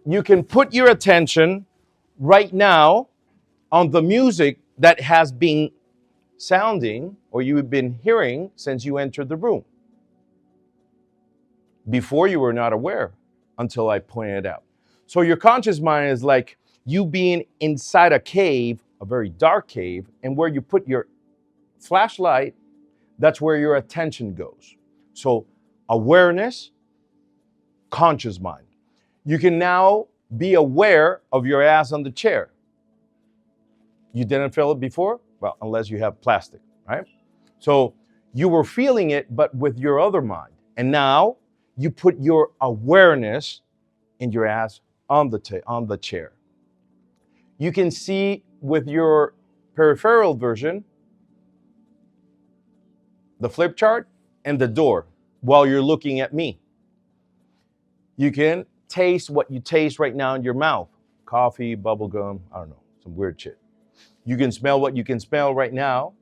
you can put your attention right now on the music that has been sounding or you've been hearing since you entered the room. Before you were not aware until I pointed it out. So your conscious mind is like you being inside a cave, a very dark cave, and where you put your flashlight, that's where your attention goes. So awareness, conscious mind. You can now be aware of your ass on the chair. You didn't feel it before? Well, unless you have plastic, right? So you were feeling it, but with your other mind. And now you put your awareness in your ass on the chair. You can see with your peripheral vision the flip chart and the door while you're looking at me. You can taste what you taste right now in your mouth. Coffee, bubble gum, I don't know, some weird shit. You can smell what you can smell right now,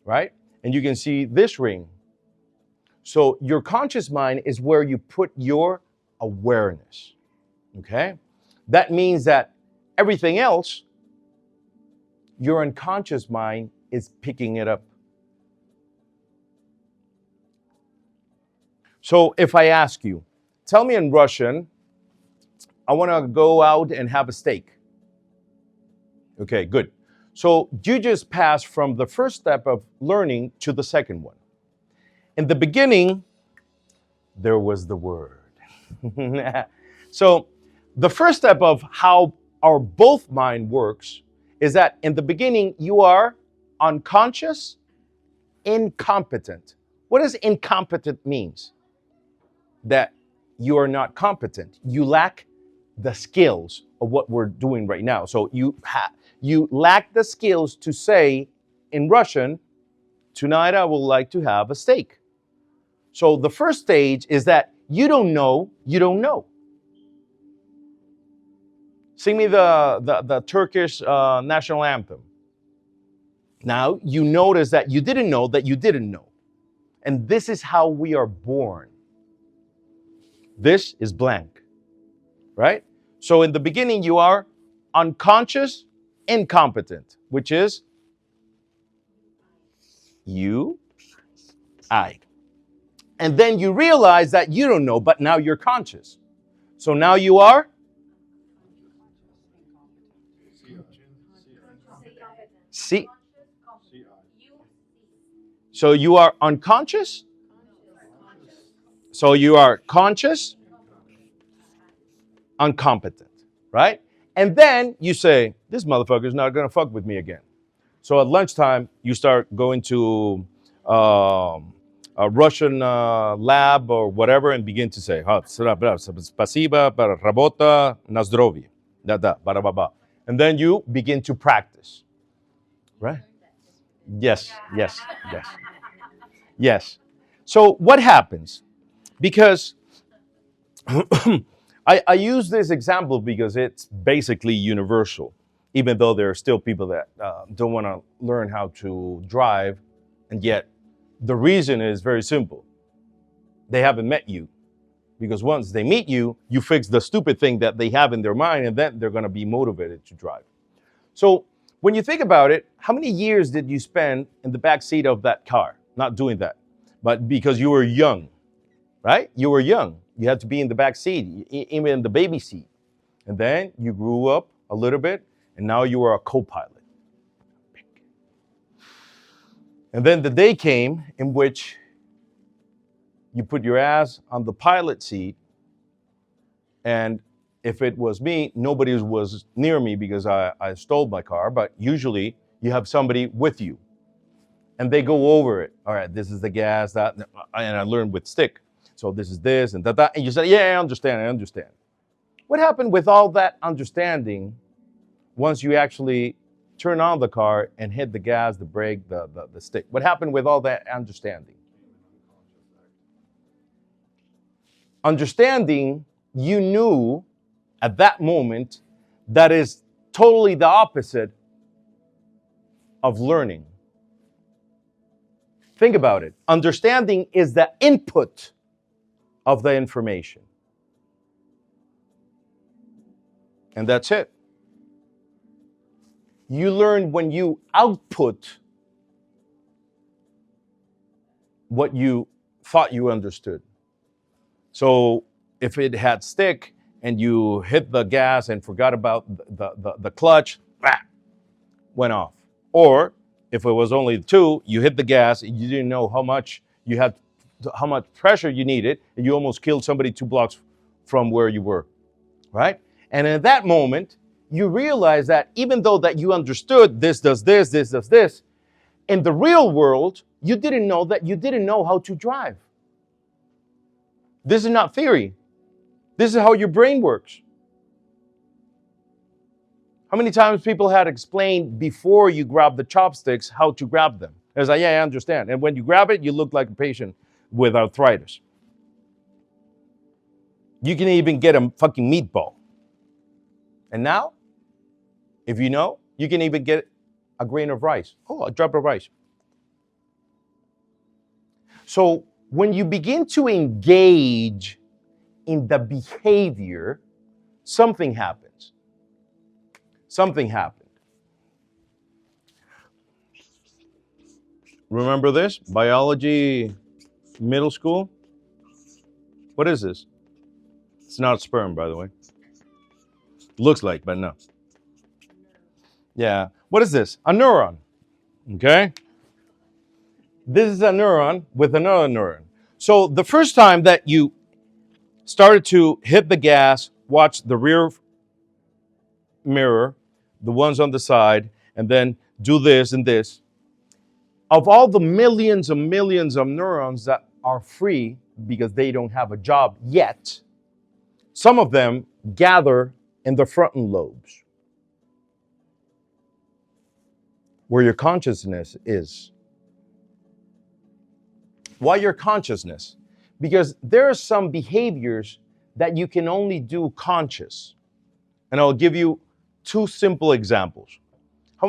right? And you can see this ring. So your conscious mind is where you put your awareness, okay? That means that everything else, your unconscious mind is picking it up. So if I ask you, tell me in Russian, I want to go out and have a steak. Okay, good. So you just passed from the first step of learning to the second one. In the beginning, there was the word. So the first step of how our both mind works is that in the beginning, you are unconscious, incompetent. What does incompetent means? That you are not competent. You lack the skills of what we're doing right now. So you lack the skills to say in Russian, tonight I would like to have a steak. So the first stage is that you don't know, you don't know. Sing me the Turkish national anthem. Now you notice that you didn't know that you didn't know. And this is how we are born. This is blank, right? So in the beginning, you are unconscious, incompetent, which is you, I. And then you realize that you don't know, but now you're conscious. So now you are see. So you are unconscious. So you are conscious, incompetent, right? And then you say, this motherfucker's not going to fuck with me again. So at lunchtime, you start going to a Russian lab or whatever and begin to say, spasiba, rabota, na zdrovie, da. And then you begin to practice, right? Yes. So what happens? Because I use this example because it's basically universal, even though there are still people that don't want to learn how to drive, and yet the reason is very simple. They haven't met you, because once they meet you, you fix the stupid thing that they have in their mind, and then they're going to be motivated to drive. So when you think about it, how many years did you spend in the back seat of that car? Not doing that, but because you were young, right? You were young. You had to be in the back seat, even in the baby seat. And then you grew up a little bit, and now you are a co-pilot. And then the day came in which you put your ass on the pilot seat, and if it was me, nobody was near me because I stole my car, but usually you have somebody with you. And they go over it. All right, this is the gas, that, and I learned with stick. So this is this and that, and you say, yeah, I understand. What happened with all that understanding once you actually turn on the car and hit the gas, the brake, the stick? What happened with all that understanding? Understanding, you knew at that moment that is totally the opposite of learning. Think about it. Understanding is the input of the information. And that's it. You learn when you output what you thought you understood. So if it had stick and you hit the gas and forgot about the clutch, went off. Or if it was only two, you hit the gas and you didn't know how much you had, how much pressure you needed, and you almost killed somebody 2 blocks from where you were, right? And in that moment, you realize that even though that you understood this does this, this does this, in the real world, you didn't know that you didn't know how to drive. This is not theory. This is how your brain works. How many times people had explained before you grab the chopsticks how to grab them? It's like, yeah, I understand. And when you grab it, you look like a patient with arthritis. You can even get a fucking meatball. And now, if you know, you can even get a grain of rice. Oh, a drop of rice. So when you begin to engage in the behavior, something happens. Something happened. Remember this? Biology, middle school? What is this? It's not sperm, by the way. Looks like, but no. Yeah. What is this? A neuron. Okay? This is a neuron with another neuron. So the first time that you started to hit the gas, watch the rear mirror, the ones on the side, and then do this and this. Of all the millions and millions of neurons that are free because they don't have a job yet, some of them gather in the frontal lobes, where your consciousness is. Why your consciousness? Because there are some behaviors that you can only do conscious. And I'll give you 2 simple examples. How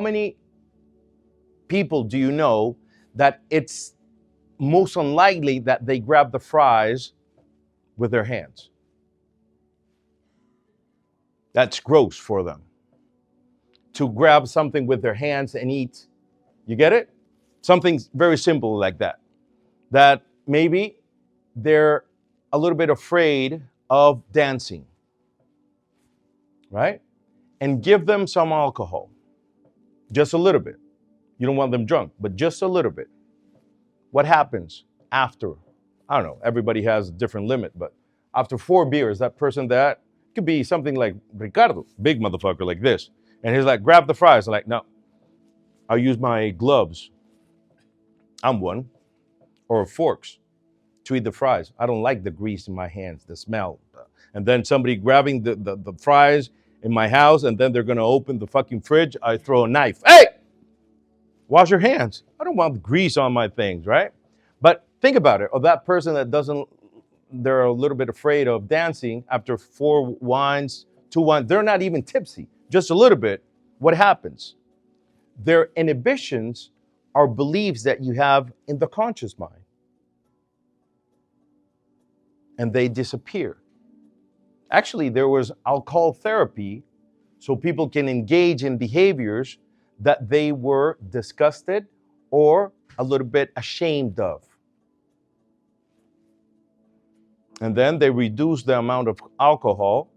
many people do you know that it's most unlikely that they grab the fries with their hands? That's gross for them. To grab something with their hands and eat. You get it? Something very simple like that. That maybe they're a little bit afraid of dancing, right? And give them some alcohol, just a little bit. You don't want them drunk, but just a little bit. What happens after? I don't know, everybody has a different limit, but after 4 beers, that person that could be something like Ricardo, big motherfucker like this. And he's like, grab the fries. I'm like, no, I'll use my gloves. I'm one. Or forks to eat the fries. I don't like the grease in my hands, the smell. And then somebody grabbing the fries in my house, and then they're gonna open the fucking fridge. I throw a knife. Hey, wash your hands. I don't want grease on my things, right? But think about it. Or that person that doesn't, they're a little bit afraid of dancing after 4 wines, 2 wines. They're not even tipsy, just a little bit. What happens? Their inhibitions are beliefs that you have in the conscious mind. And they disappear. Actually, there was alcohol therapy so people can engage in behaviors that they were disgusted or a little bit ashamed of. And then they reduced the amount of alcohol,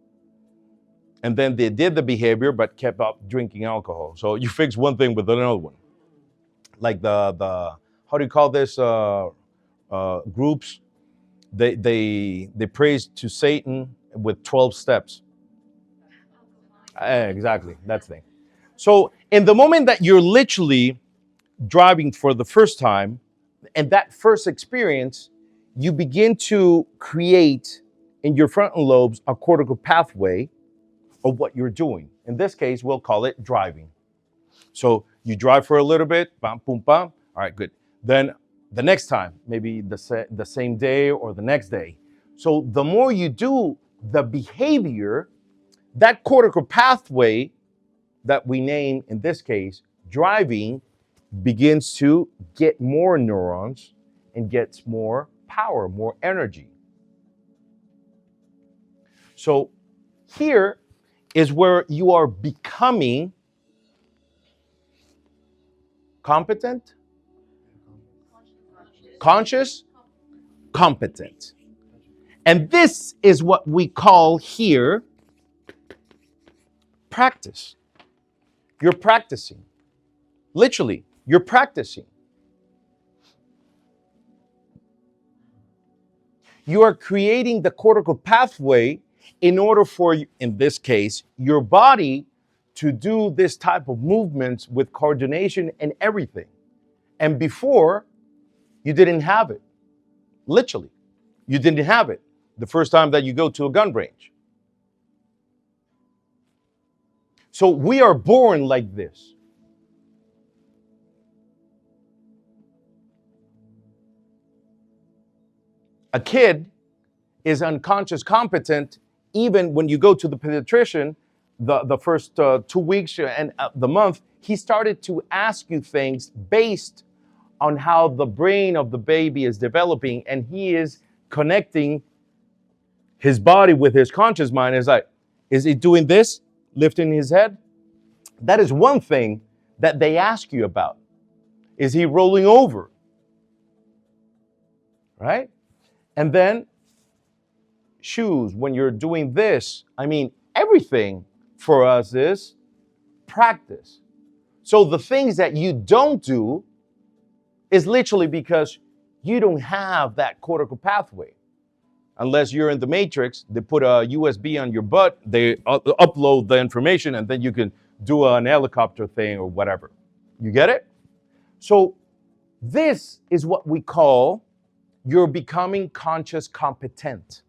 and then they did the behavior but kept up drinking alcohol. So you fix one thing with another one. Like the how do you call this, groups? They praise to Satan with 12 steps. Exactly, that's the thing. So in the moment that you're literally driving for the first time, and that first experience, you begin to create in your frontal lobes a cortical pathway of what you're doing. In this case, we'll call it driving. So you drive for a little bit, bam, boom, bam. All right, good. Then the next time, maybe the same day or the next day. So the more you do the behavior, that cortical pathway that we name, in this case, driving, begins to get more neurons and gets more power, more energy. So here, is where you are becoming competent, conscious, competent. And this is what we call here practice. You're practicing. Literally, you're practicing. You are creating the cortical pathway in order for, in this case, your body to do this type of movements with coordination and everything. And before, you didn't have it. Literally, you didn't have it the first time that you go to a gun range. So we are born like this. A kid is unconscious competent even when you go to the pediatrician the first 2 weeks and the month. He started to ask you things based on how the brain of the baby is developing, and he is connecting his body with his conscious mind. It's like, is he doing this, lifting his head? That is one thing that they ask you about. Is he rolling over? Right? And then shoes, when you're doing this, I mean, everything for us is practice. So the things that you don't do is literally because you don't have that cortical pathway. Unless you're in the matrix, they put a USB on your butt, they upload the information, and then you can do an helicopter thing or whatever. You get it? So this is what we call you're becoming conscious competent.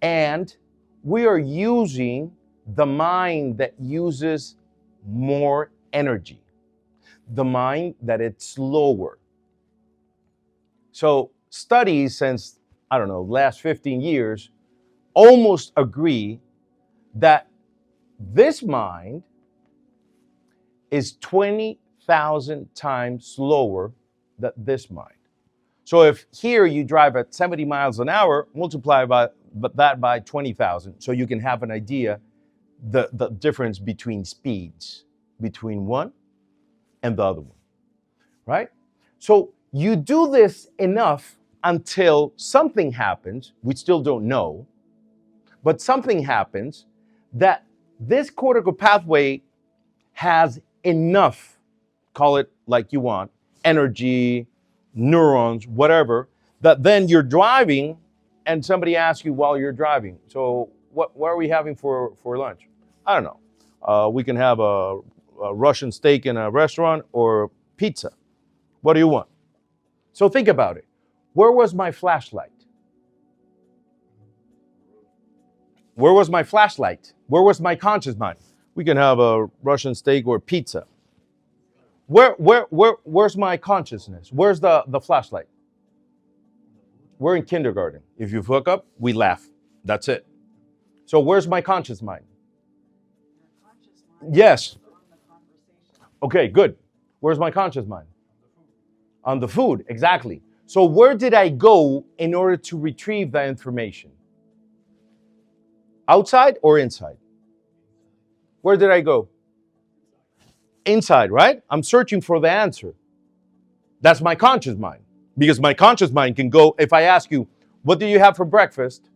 And we are using the mind that uses more energy, the mind that it's slower. So studies since, I don't know, last 15 years almost agree that this mind is 20,000 times slower than this mind. So if here you drive at 70 miles an hour, multiply that by 20,000, so you can have an idea the difference between speeds, between one and the other one, right? So you do this enough until something happens, we still don't know, but something happens that this cortical pathway has enough, call it like you want, energy, neurons, whatever, that then you're driving and somebody asks you while you're driving, so what are we having for lunch? I don't know. We can have a Russian steak in a restaurant or pizza. What do you want? So think about it. Where was my flashlight? Where was my flashlight? Where was my conscious mind? We can have a Russian steak or pizza. Where's my consciousness? Where's the flashlight? We're in kindergarten. If you hook up, we laugh. That's it. So where's my conscious mind? Yes. Okay, good. Where's my conscious mind? On the food, exactly. So where did I go in order to retrieve that information? Outside or inside? Where did I go? Inside, right? I'm searching for the answer. That's my conscious mind. Because my conscious mind can go, if I ask you, what do you have for breakfast?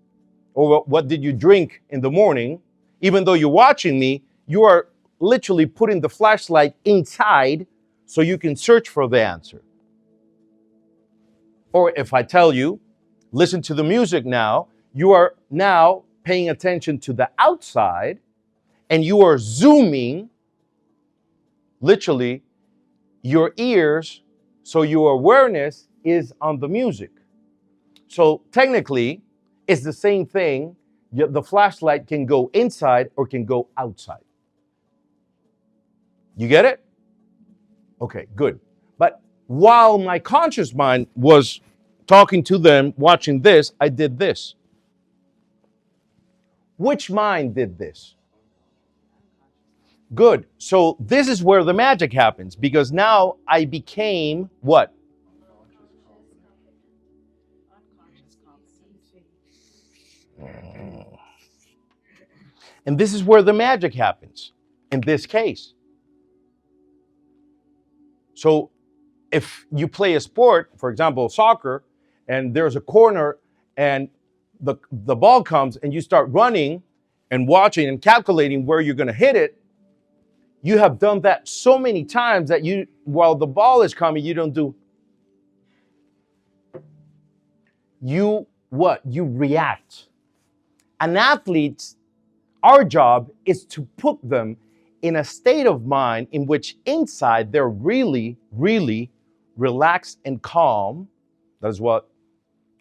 Or what did you drink in the morning? Even though you're watching me, you are literally putting the flashlight inside so you can search for the answer. Or if I tell you, listen to the music now, you are now paying attention to the outside and you are zooming literally your ears, so your awareness is on the music. So technically, it's the same thing. The flashlight can go inside or can go outside. You get it? Okay, good. But while my conscious mind was talking to them, watching this, I did this. Which mind did this? Good. So this is where the magic happens, because now I became what? And this is where the magic happens in this case. So if you play a sport, for example, soccer, and there's a corner and the ball comes and you start running and watching and calculating where you're going to hit it, you have done that so many times that you, while the ball is coming, you don't do. You what? You react. An athlete, our job is to put them in a state of mind in which inside they're really, really relaxed and calm. That's what,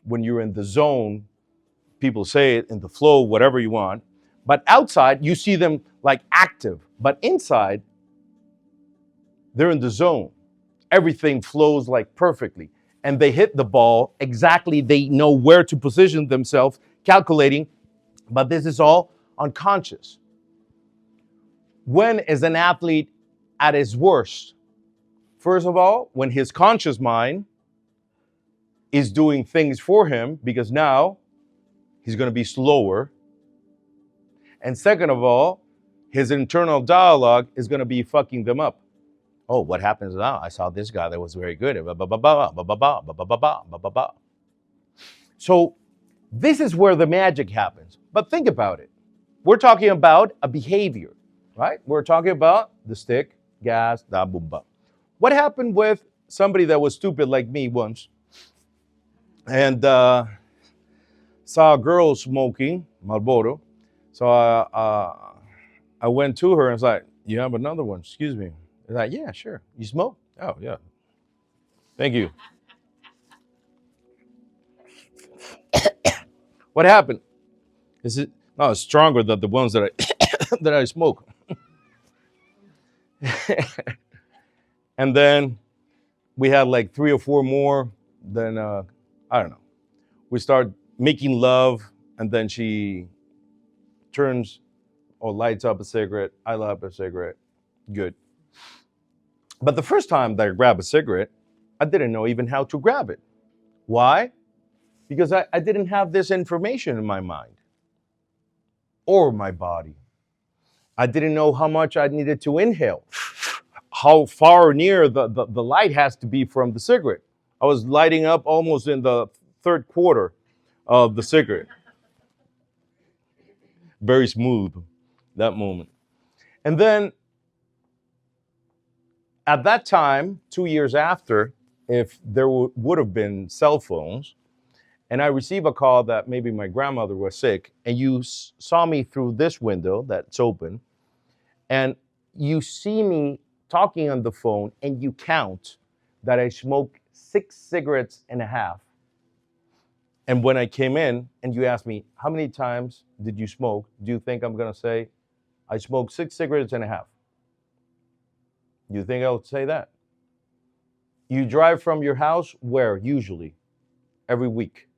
when you're in the zone, people say it, in the flow, whatever you want. But outside, you see them like active. But inside, they're in the zone. Everything flows like perfectly. And they hit the ball exactly. They know where to position themselves, calculating. But this is all unconscious. When is an athlete at his worst? First of all, when his conscious mind is doing things for him, because now he's going to be slower. And second of all, his internal dialogue is going to be fucking them up. Oh, what happens now? I saw this guy that was very good. So this is where the magic happens. But think about it. We're talking about a behavior, right? We're talking about the stick, gas, da boom ba. What happened with somebody that was stupid like me once and saw a girl smoking Marlboro? So I went to her and was like, "You have another one? Excuse me." She's like, "Yeah, sure. You smoke?" "Oh, yeah. Thank you." What happened? Is it? No, it's stronger than the ones that I that I smoke. And then we had like 3 or 4 more. Then I don't know. We start making love, and then she turns or lights up a cigarette. I light up a cigarette. Good. But the first time that I grabbed a cigarette, I didn't know even how to grab it. Why? Because I didn't have this information in my mind or my body. I didn't know how much I needed to inhale, how far near the light has to be from the cigarette. I was lighting up almost in the third quarter of the cigarette. Very smooth, that moment. And then at that time, 2 years after, if there would have been cell phones, and I received a call that maybe my grandmother was sick, and you saw me through this window that's open, and you see me talking on the phone, and you count that I smoked 6 cigarettes and a half. And when I came in and you asked me, how many times did you smoke? Do you think I'm going to say, I smoked 6 cigarettes and a half? Do you think I would say that? You drive from your house where usually? Every week?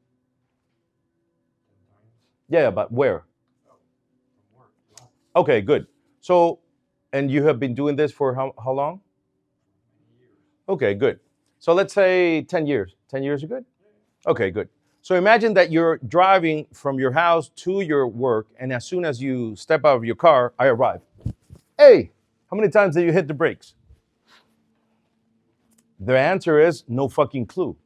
Yeah, but where? Okay, good. So, and you have been doing this for how long? Okay, good. So let's say 10 years. 10 years are good? Okay, good. So imagine that you're driving from your house to your work, and as soon as you step out of your car, I arrive. Hey, how many times did you hit the brakes? The answer is no fucking clue.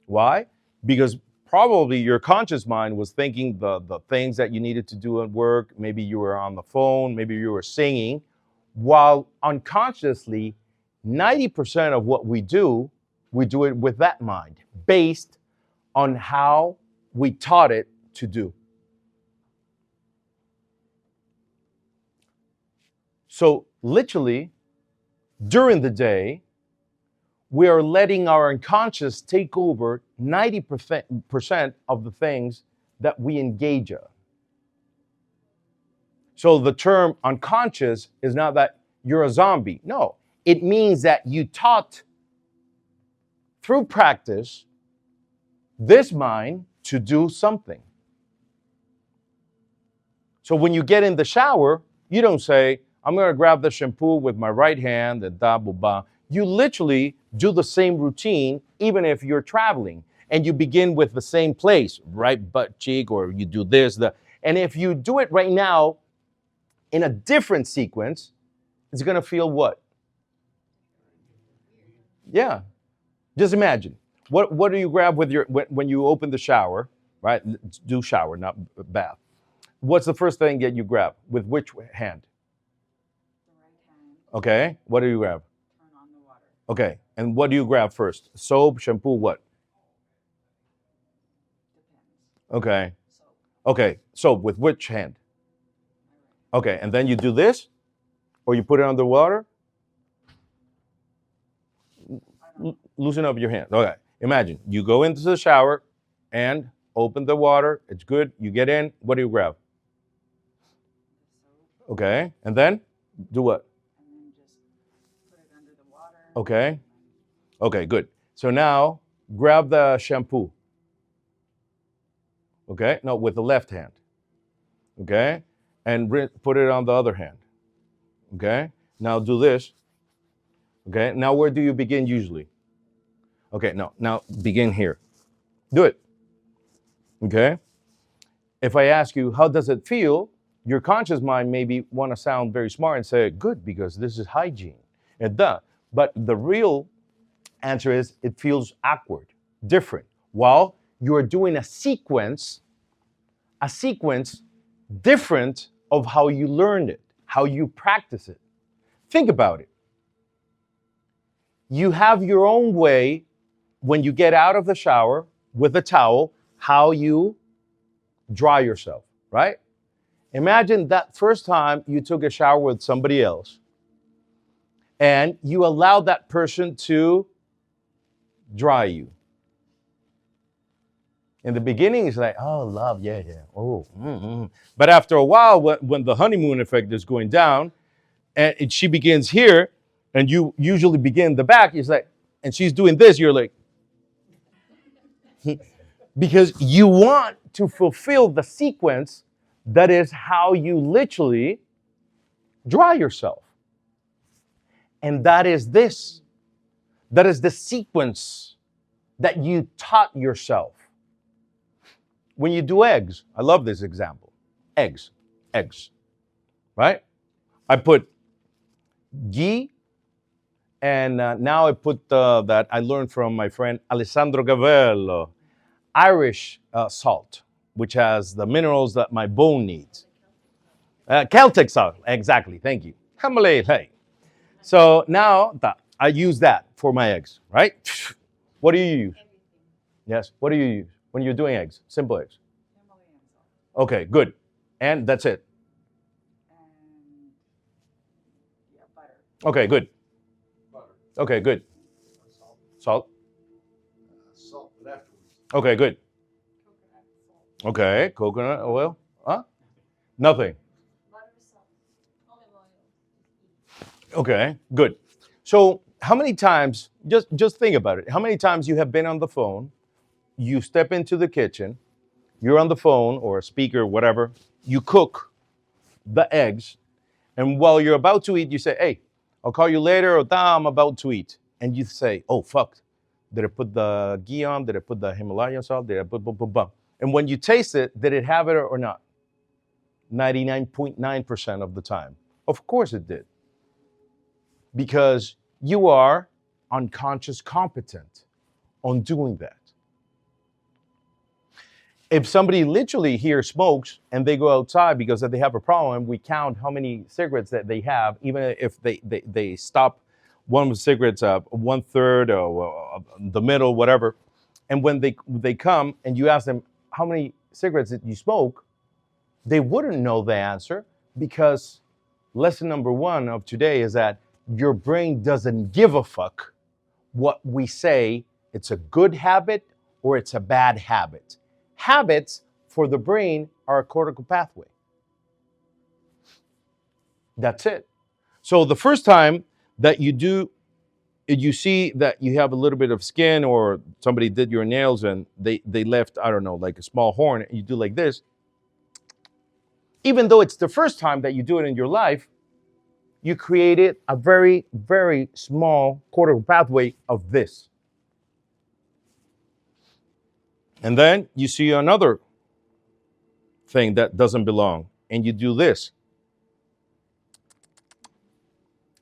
Why? Because probably your conscious mind was thinking the things that you needed to do at work. Maybe you were on the phone, maybe you were singing, while unconsciously, 90% of what we do it with that mind, based on how we taught it to do. So literally, during the day, we are letting our unconscious take over 90% of the things that we engage in. So the term unconscious is not that you're a zombie. No, it means that you taught through practice this mind to do something. So when you get in the shower, you don't say, I'm going to grab the shampoo with my right hand and da ba ba. You literally do the same routine, even if you're traveling, and you begin with the same place, right butt cheek, or you do this, and if you do it right now, in a different sequence, it's going to feel what? Yeah. Just imagine. What do you grab with your when you open the shower, right? Do shower, not bath. What's the first thing that you grab? With which hand? The right hand. Okay. What do you grab? Turn on the water. Okay. And what do you grab first? Soap, shampoo, what? Depends. Okay. Soap. Okay. Soap with which hand? My right. Okay. And then you do this? Or you put it under water? I don't know. Loosen up your hand. Okay. Imagine you go into the shower and open the water. It's good. You get in. What do you grab? The soap. Okay. And then do what? And then just put it under the water. Okay. Okay, good. So now grab the shampoo. Okay. No, with the left hand. Okay. And put it on the other hand. Okay. Now do this. Okay. Now where do you begin usually? Okay. No. Now begin here. Do it. Okay. If I ask you, how does it feel? Your conscious mind maybe want to sound very smart and say, good, because this is hygiene. It does. But the real answer is it feels awkward, different. While you're doing a sequence different of how you learned it, how you practice it. Think about it. You have your own way when you get out of the shower with a towel, how you dry yourself, right? Imagine that first time you took a shower with somebody else and you allowed that person to dry you. In the beginning, it's like, oh, love, yeah. Oh, But after a while, when the honeymoon effect is going down, and she begins here, and you usually begin the back, it's like, and she's doing this, you're like, because you want to fulfill the sequence that is how you literally dry yourself. And that is this. That is the sequence that you taught yourself. When you do eggs, I love this example. Eggs, right? I put ghee, and now I put that I learned from my friend Alessandro Gavello, Irish salt, which has the minerals that my bone needs. Celtic salt, exactly, thank you. Hey. So now I use that for my eggs, right? What do you use? Everything. Yes, what do you use when you're doing eggs? Simple eggs. Himalayan salt. Okay, good. And that's it. And yeah, butter. Okay, good. Butter. Okay, good. Salt. Salt. Salt, but afterwards. Okay, good. Coconut salt. Okay, coconut oil. Huh? Nothing. Butter, salt. Olive oil. Okay, good. So how many times, just think about it, how many times you have been on the phone, you step into the kitchen, you're on the phone or a speaker, whatever, you cook the eggs, and while you're about to eat, you say, hey, I'll call you later, or I'm about to eat. And you say, oh, fuck, did I put the ghee on? Did I put the Himalayan salt? Did I put, And when you taste it, did it have it or not? 99.9% of the time. Of course it did. Because you are unconscious competent on doing that. If somebody literally here smokes and they go outside because they have a problem, we count how many cigarettes that they have, even if they stop one of the cigarettes, 1/3 or the middle, whatever. And when they come and you ask them, how many cigarettes did you smoke? They wouldn't know the answer, because lesson number 1 of today is that your brain doesn't give a fuck what we say it's a good habit or it's a bad habit. Habits for the brain are a cortical pathway. That's it. So the first time that you see that you have a little bit of skin, or somebody did your nails and they left, I don't know, like a small horn, and you do like this, even though it's the first time that you do it in your life, you created a very, very small cortical pathway of this. And then you see another thing that doesn't belong, and you do this.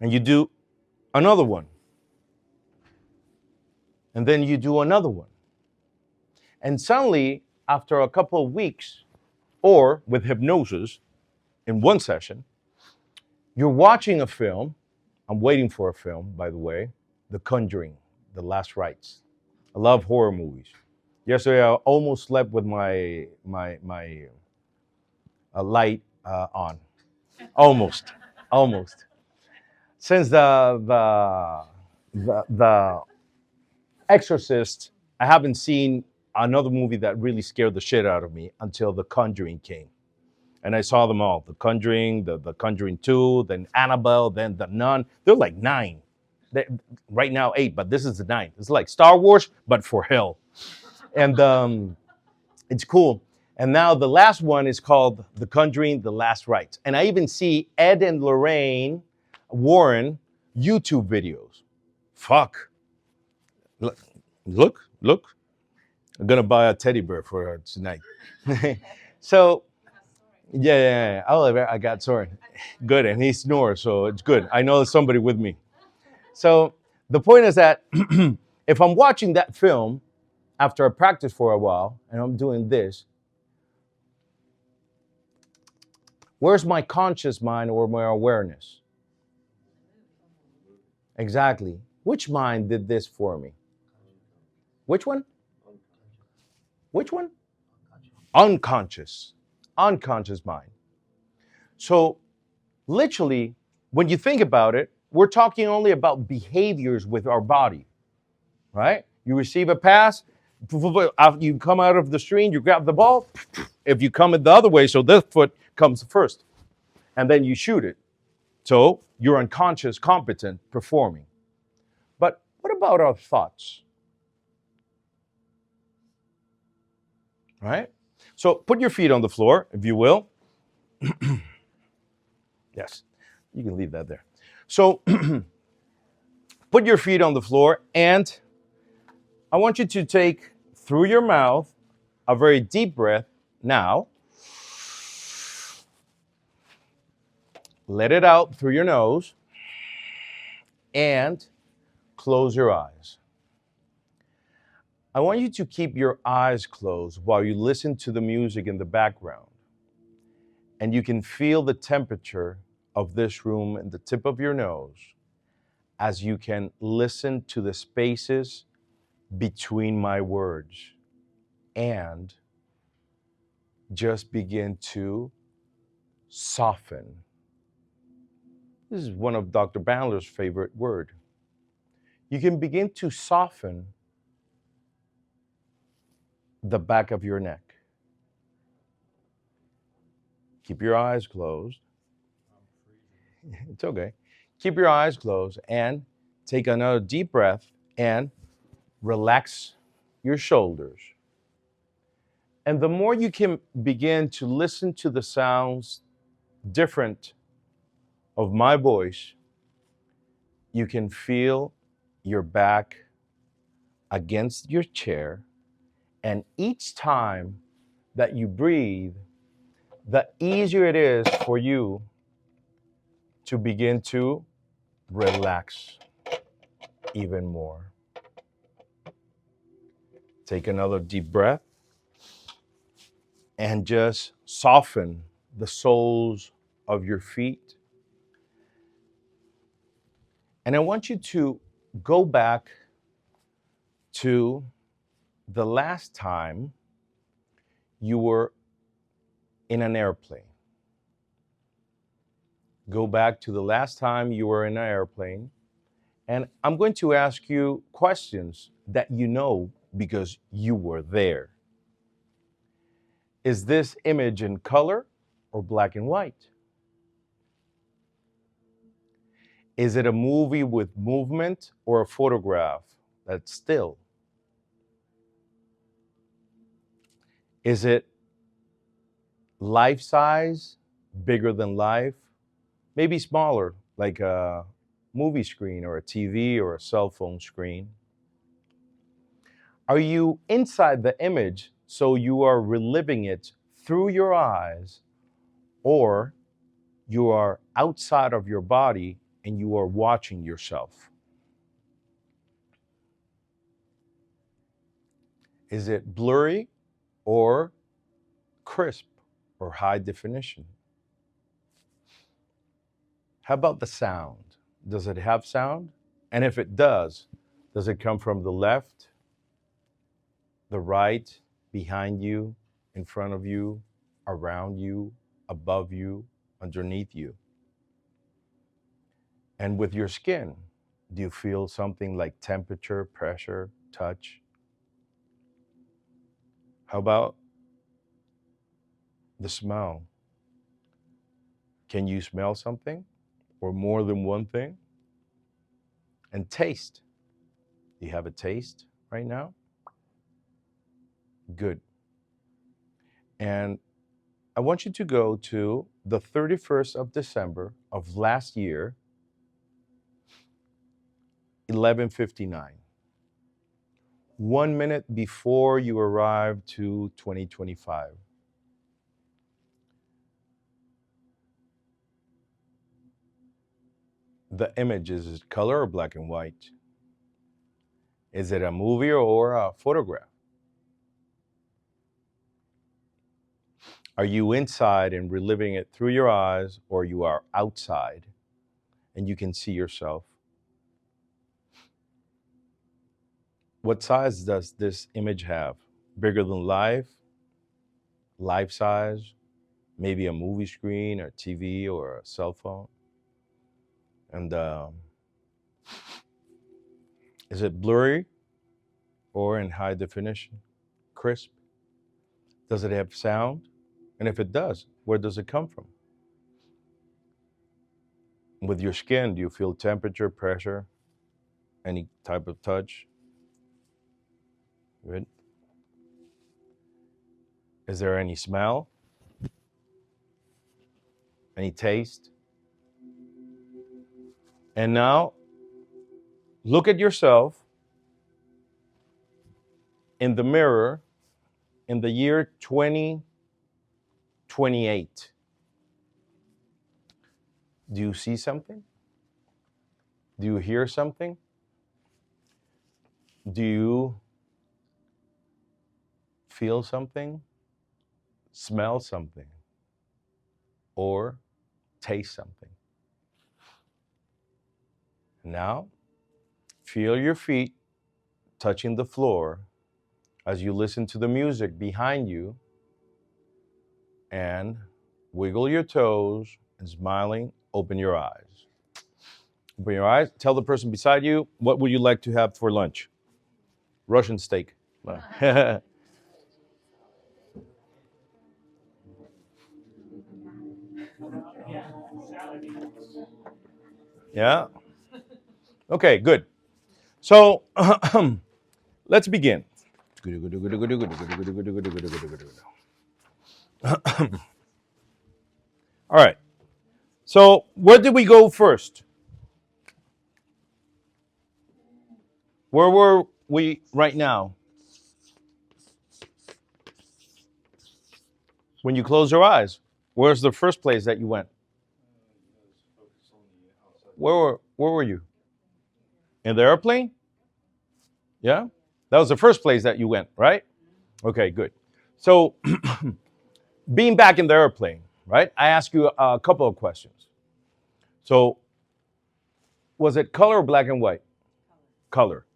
And you do another one. And then you do another one. And suddenly, after a couple of weeks, or with hypnosis in one session, you're watching a film. I'm waiting for a film, by the way, The Conjuring, The Last Rites. I love horror movies. Yesterday, I almost slept with my light on. Almost, almost. Since the Exorcist, I haven't seen another movie that really scared the shit out of me until The Conjuring came. And I saw them all. The Conjuring, the Conjuring 2, then Annabelle, then The Nun. They're like 9. Right now 8, but this is the 9th. It's like Star Wars, but for hell. And it's cool. And now the last one is called The Conjuring, The Last Rites. And I even see Ed and Lorraine Warren YouTube videos. Fuck. Look. I'm gonna buy a teddy bear for her tonight. So, yeah. Oh, I got Soren. Good, and he snores, so it's good. I know there's somebody with me. So the point is that if I'm watching that film after I practice for a while and I'm doing this, where's my conscious mind or my awareness? Exactly. Which mind did this for me? Which one? Which one? Unconscious. Unconscious mind. So literally, when you think about it, we're talking only about behaviors with our body, right? You receive a pass, you come out of the screen, you grab the ball. If you come it the other way, so this foot comes first, and then you shoot it. So you're unconscious, competent, performing. But what about our thoughts? Right? So put your feet on the floor, if you will. Yes, you can leave that there. So put your feet on the floor, and I want you to take through your mouth a very deep breath now. Let it out through your nose and close your eyes. I want you to keep your eyes closed while you listen to the music in the background. And you can feel the temperature of this room in the tip of your nose as you can listen to the spaces between my words and just begin to soften. This is one of Dr. Bandler's favorite words. You can begin to soften the back of your neck. Keep your eyes closed. It's okay. Keep your eyes closed and take another deep breath and relax your shoulders. And the more you can begin to listen to the sounds different of my voice, you can feel your back against your chair. And each time that you breathe, the easier it is for you to begin to relax even more. Take another deep breath and just soften the soles of your feet. And I want you to go back to the last time you were in an airplane. Go back to the last time you were in an airplane, and I'm going to ask you questions that you know because you were there. Is this image in color or black and white? Is it a movie with movement or a photograph that's still? Is it life size, bigger than life? Maybe smaller, like a movie screen or a TV or a cell phone screen? Are you inside the image so you are reliving it through your eyes, or you are outside of your body and you are watching yourself. Is it blurry or crisp or high definition? How about the sound? Does it have sound? And if it does it come from the left, the right, behind you, in front of you, around you, above you, underneath you? And with your skin, do you feel something like temperature, pressure, touch? How about the smell? Can you smell something or more than one thing? And taste. Do you have a taste right now? Good. And I want you to go to the 31st of December of last year, 11:59. 1 minute before you arrive to 2025. The image, is it color or black and white? Is it a movie or a photograph? Are you inside and reliving it through your eyes, or you are outside and you can see yourself? What size does this image have? Bigger than life? Life size? Maybe a movie screen or TV or a cell phone? And is it blurry or in high definition? Crisp? Does it have sound? And if it does, where does it come from? With your skin, do you feel temperature, pressure, any type of touch? Good. Is there any smell? Any taste? And now, look at yourself in the mirror in the year 2028. Do you see something? Do you hear something? Do you feel something? Smell something? Or taste something? Now, feel your feet touching the floor as you listen to the music behind you, and wiggle your toes and smiling, open your eyes. Open your eyes. Tell the person beside you, what would you like to have for lunch? Russian steak. Yeah? Okay, good. So let's begin. All right. So where did we go first? Where were we right now? When you close your eyes, where's the first place that you went? Where were you? In the airplane? Yeah? That was the first place that you went, right? Okay, good. So being back in the airplane, right? I asked you a couple of questions. So was it color or black and white? Color.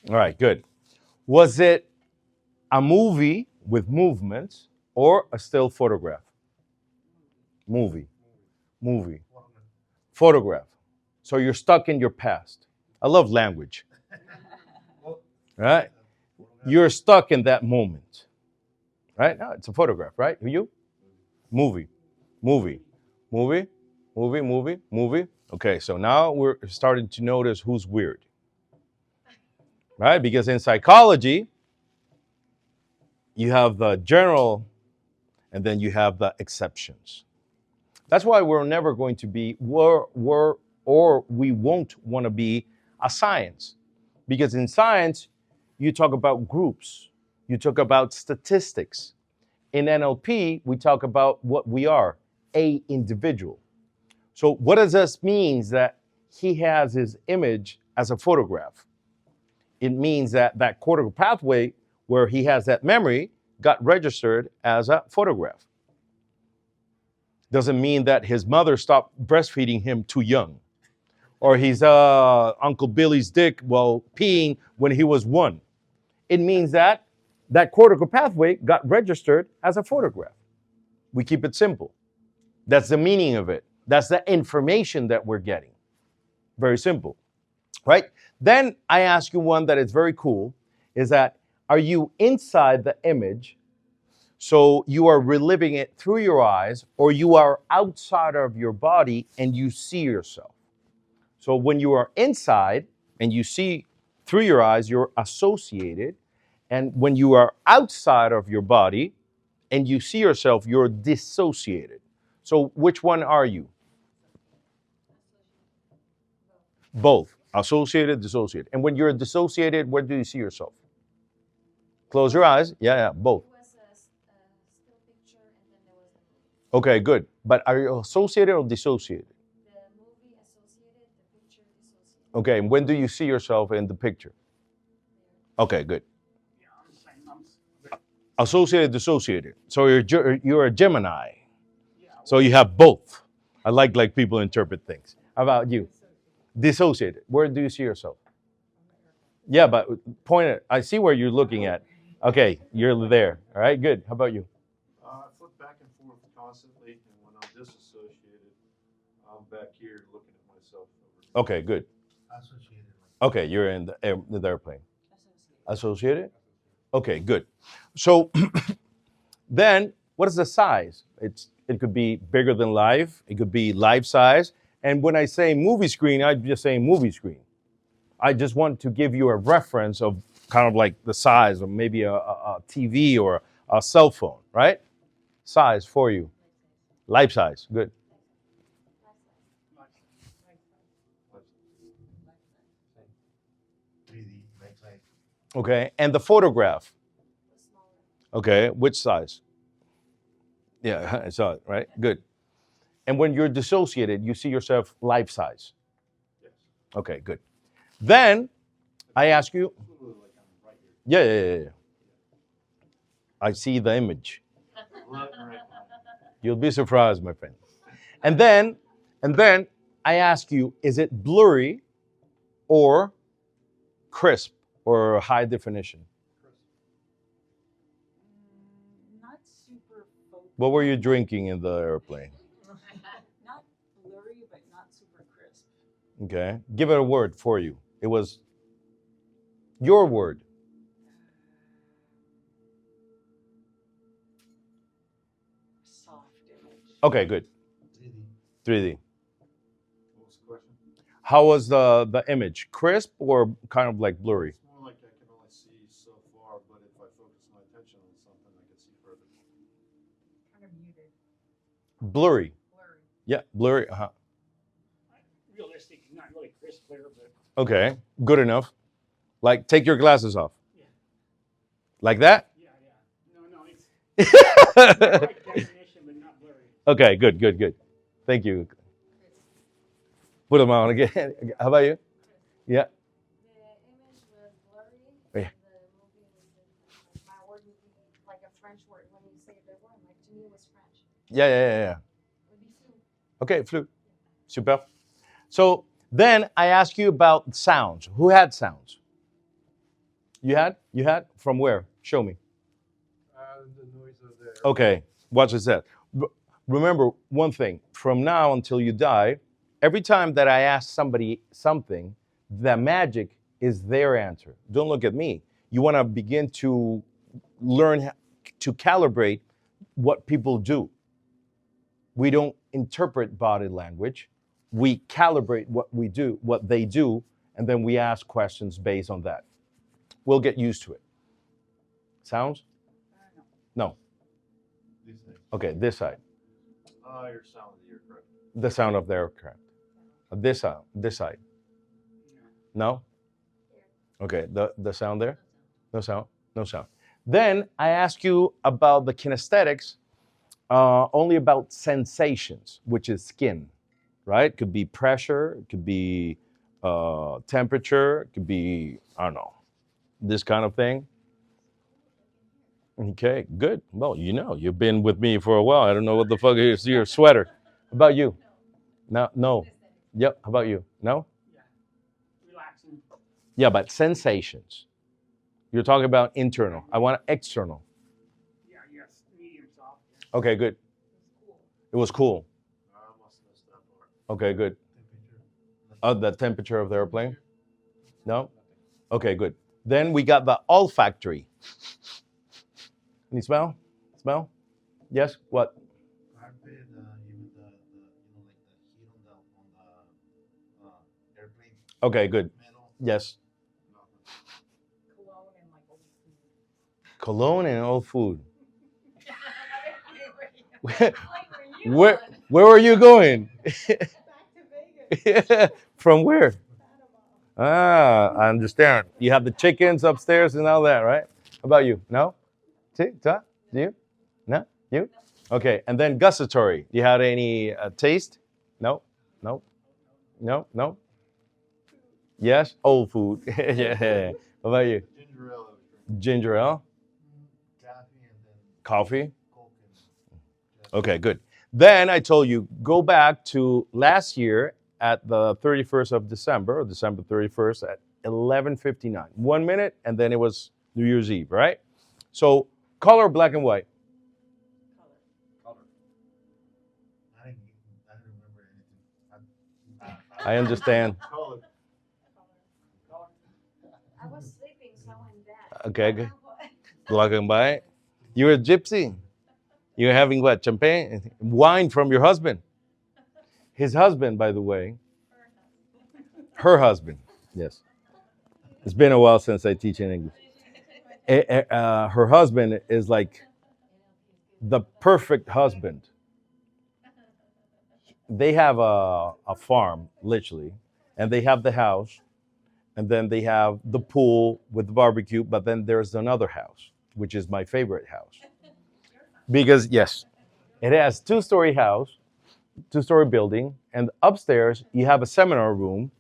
All right, good. Was it a movie with movements or a still photograph? Movie. Photograph. So you're stuck in your past. I love language. Right? You're stuck in that moment. Right? No, it's a photograph, right? You? Movie. Okay, so now we're starting to notice who's weird. Right? Because in psychology, you have the general and then you have the exceptions. That's why we're never going to be, or we won't want to be a science. Because in science, you talk about groups, you talk about statistics. In NLP, we talk about what we are, a individual. So what does this mean? That he has his image as a photograph. It means that that cortical pathway where he has that memory got registered as a photograph. Doesn't mean that his mother stopped breastfeeding him too young, or he's Uncle Billy's dick while peeing when he was 1. It means that that cortical pathway got registered as a photograph. We keep it simple. That's the meaning of it. That's the information that we're getting. Very simple, right? Then I ask you one that is very cool, is that are you inside the image, so you are reliving it through your eyes, or you are outside of your body and you see yourself? So when you are inside and you see through your eyes, you're associated. And when you are outside of your body and you see yourself, you're dissociated. So which one are you? Both. Associated, dissociated. And when you're dissociated, where do you see yourself? Close your eyes. Yeah, both. It was a still picture, and then there was the movie. Okay, good. But are you associated or dissociated? The movie associated, the picture dissociated. Okay, and when do you see yourself in the picture? Okay, good. Associated, dissociated. So you're a Gemini. So you have both. I like people interpret things. How about you? Dissociated. Where do you see yourself? Yeah, but point it. I see where you're looking at. Okay, you're there. All right, good. How about you? I flip back and forth constantly, and when I'm disassociated, I'm back here looking at myself. Okay, good. Associated. Okay, you're in the airplane. Associated? Okay, good. So then what is the size? It could be bigger than life. It could be life size. And when I say movie screen, I'm just saying movie screen. I just want to give you a reference of kind of like the size of maybe a TV or a cell phone, right? Size for you. Life size, good. 3D, backside. Okay, and the photograph. The smaller. Okay, which size? Yeah, I saw it, right? Good. And when you're dissociated, you see yourself life size. Yes. Okay, good. Then I ask you, It's literally like I'm right here. yeah. I see the image. Right. You'll be surprised, my friend. And then I ask you, is it blurry or crisp or high definition? Not super focused. What were you drinking in the airplane? Not blurry, but not super crisp. Okay, give it a word for you. It was your word. Soft image. Okay, good. 3D. 3D. What was the question? How was the image? Crisp or kind of like blurry? It's more like I can only see so far, but if I focus my attention on something, I can see further. Kind of muted. Blurry. Blurry. Yeah, blurry. Realistic, not really crisp clear, but Okay, good enough. Like, take your glasses off. Yeah. Like that? yeah. No, it's like definition, but not blurry. Okay, good. Thank you. Put them on again. How about you? Yeah. The image was blurry. Yeah. The movie was like my word would be like a French word when you say the word. Like to me, it was French. Yeah. It would be flou. Okay, flute. Super. So then I ask you about sounds. Who had sounds? You had? You had? From where? Show me. The noise of the Okay, watch this out. Remember one thing, from now until you die, every time that I ask somebody something, the magic is their answer. Don't look at me. You want to begin to learn to calibrate what people do. We don't interpret body language. We calibrate what we do, what they do, and then we ask questions based on that. We'll get used to it. Sounds? No. These things. Okay, this side. Your sound of the aircraft. The sound of the aircraft. This side. No? Okay, the sound there? No sound? No sound. Then I ask you about the kinesthetics, only about sensations, which is skin, right? Could be pressure, it could be temperature, it could be, I don't know, this kind of thing. Okay, good. Well, you've been with me for a while. I don't know what the fuck is your sweater. How about you? No, no. Yep. How about you? No? Yeah. Relaxing. Yeah, but sensations. You're talking about internal. I want external. Yeah, yes. Medium soft. Okay, good. It was cool. I must have missed that part. Okay, good. The temperature of the airplane? No? Okay, good. Then we got the olfactory. Any smell? Smell? Yes? What? Carpet, even the like the heat on the airplane. Okay, good. Metal. Yes. Cologne and like old food. Cologne and old food. Like, Where are you going? Back to Vegas. From where? Panama. I understand. You have the chickens upstairs and all that, right? How about you? No? Do you? No? You? Okay, and then gustatory. You had any taste? No? No? No? No? Yes? Old food. Yeah. How about you? Ginger ale I was drinking. Ginger ale? Coffee and then Coffee? Coke and Okay, good. Then I told you, go back to last year at the 31st of December, or December 31st at 11:59. 1 minute, and then it was New Year's Eve, right? So, color, black and white. Color. I didn't remember anything. I understand. Color. I was sleeping, so I went back. Okay, good. Black and white. You're a gypsy. You're having what? Champagne? Wine from your husband. His husband, by the way. Her husband. Yes. It's been a while since I teach in English. Her husband is like the perfect husband. They have a farm, literally, and they have the house, and then they have the pool with the barbecue, but then there's another house, which is my favorite house. Because, yes, it has two-story house, two-story building, and upstairs you have a seminar room,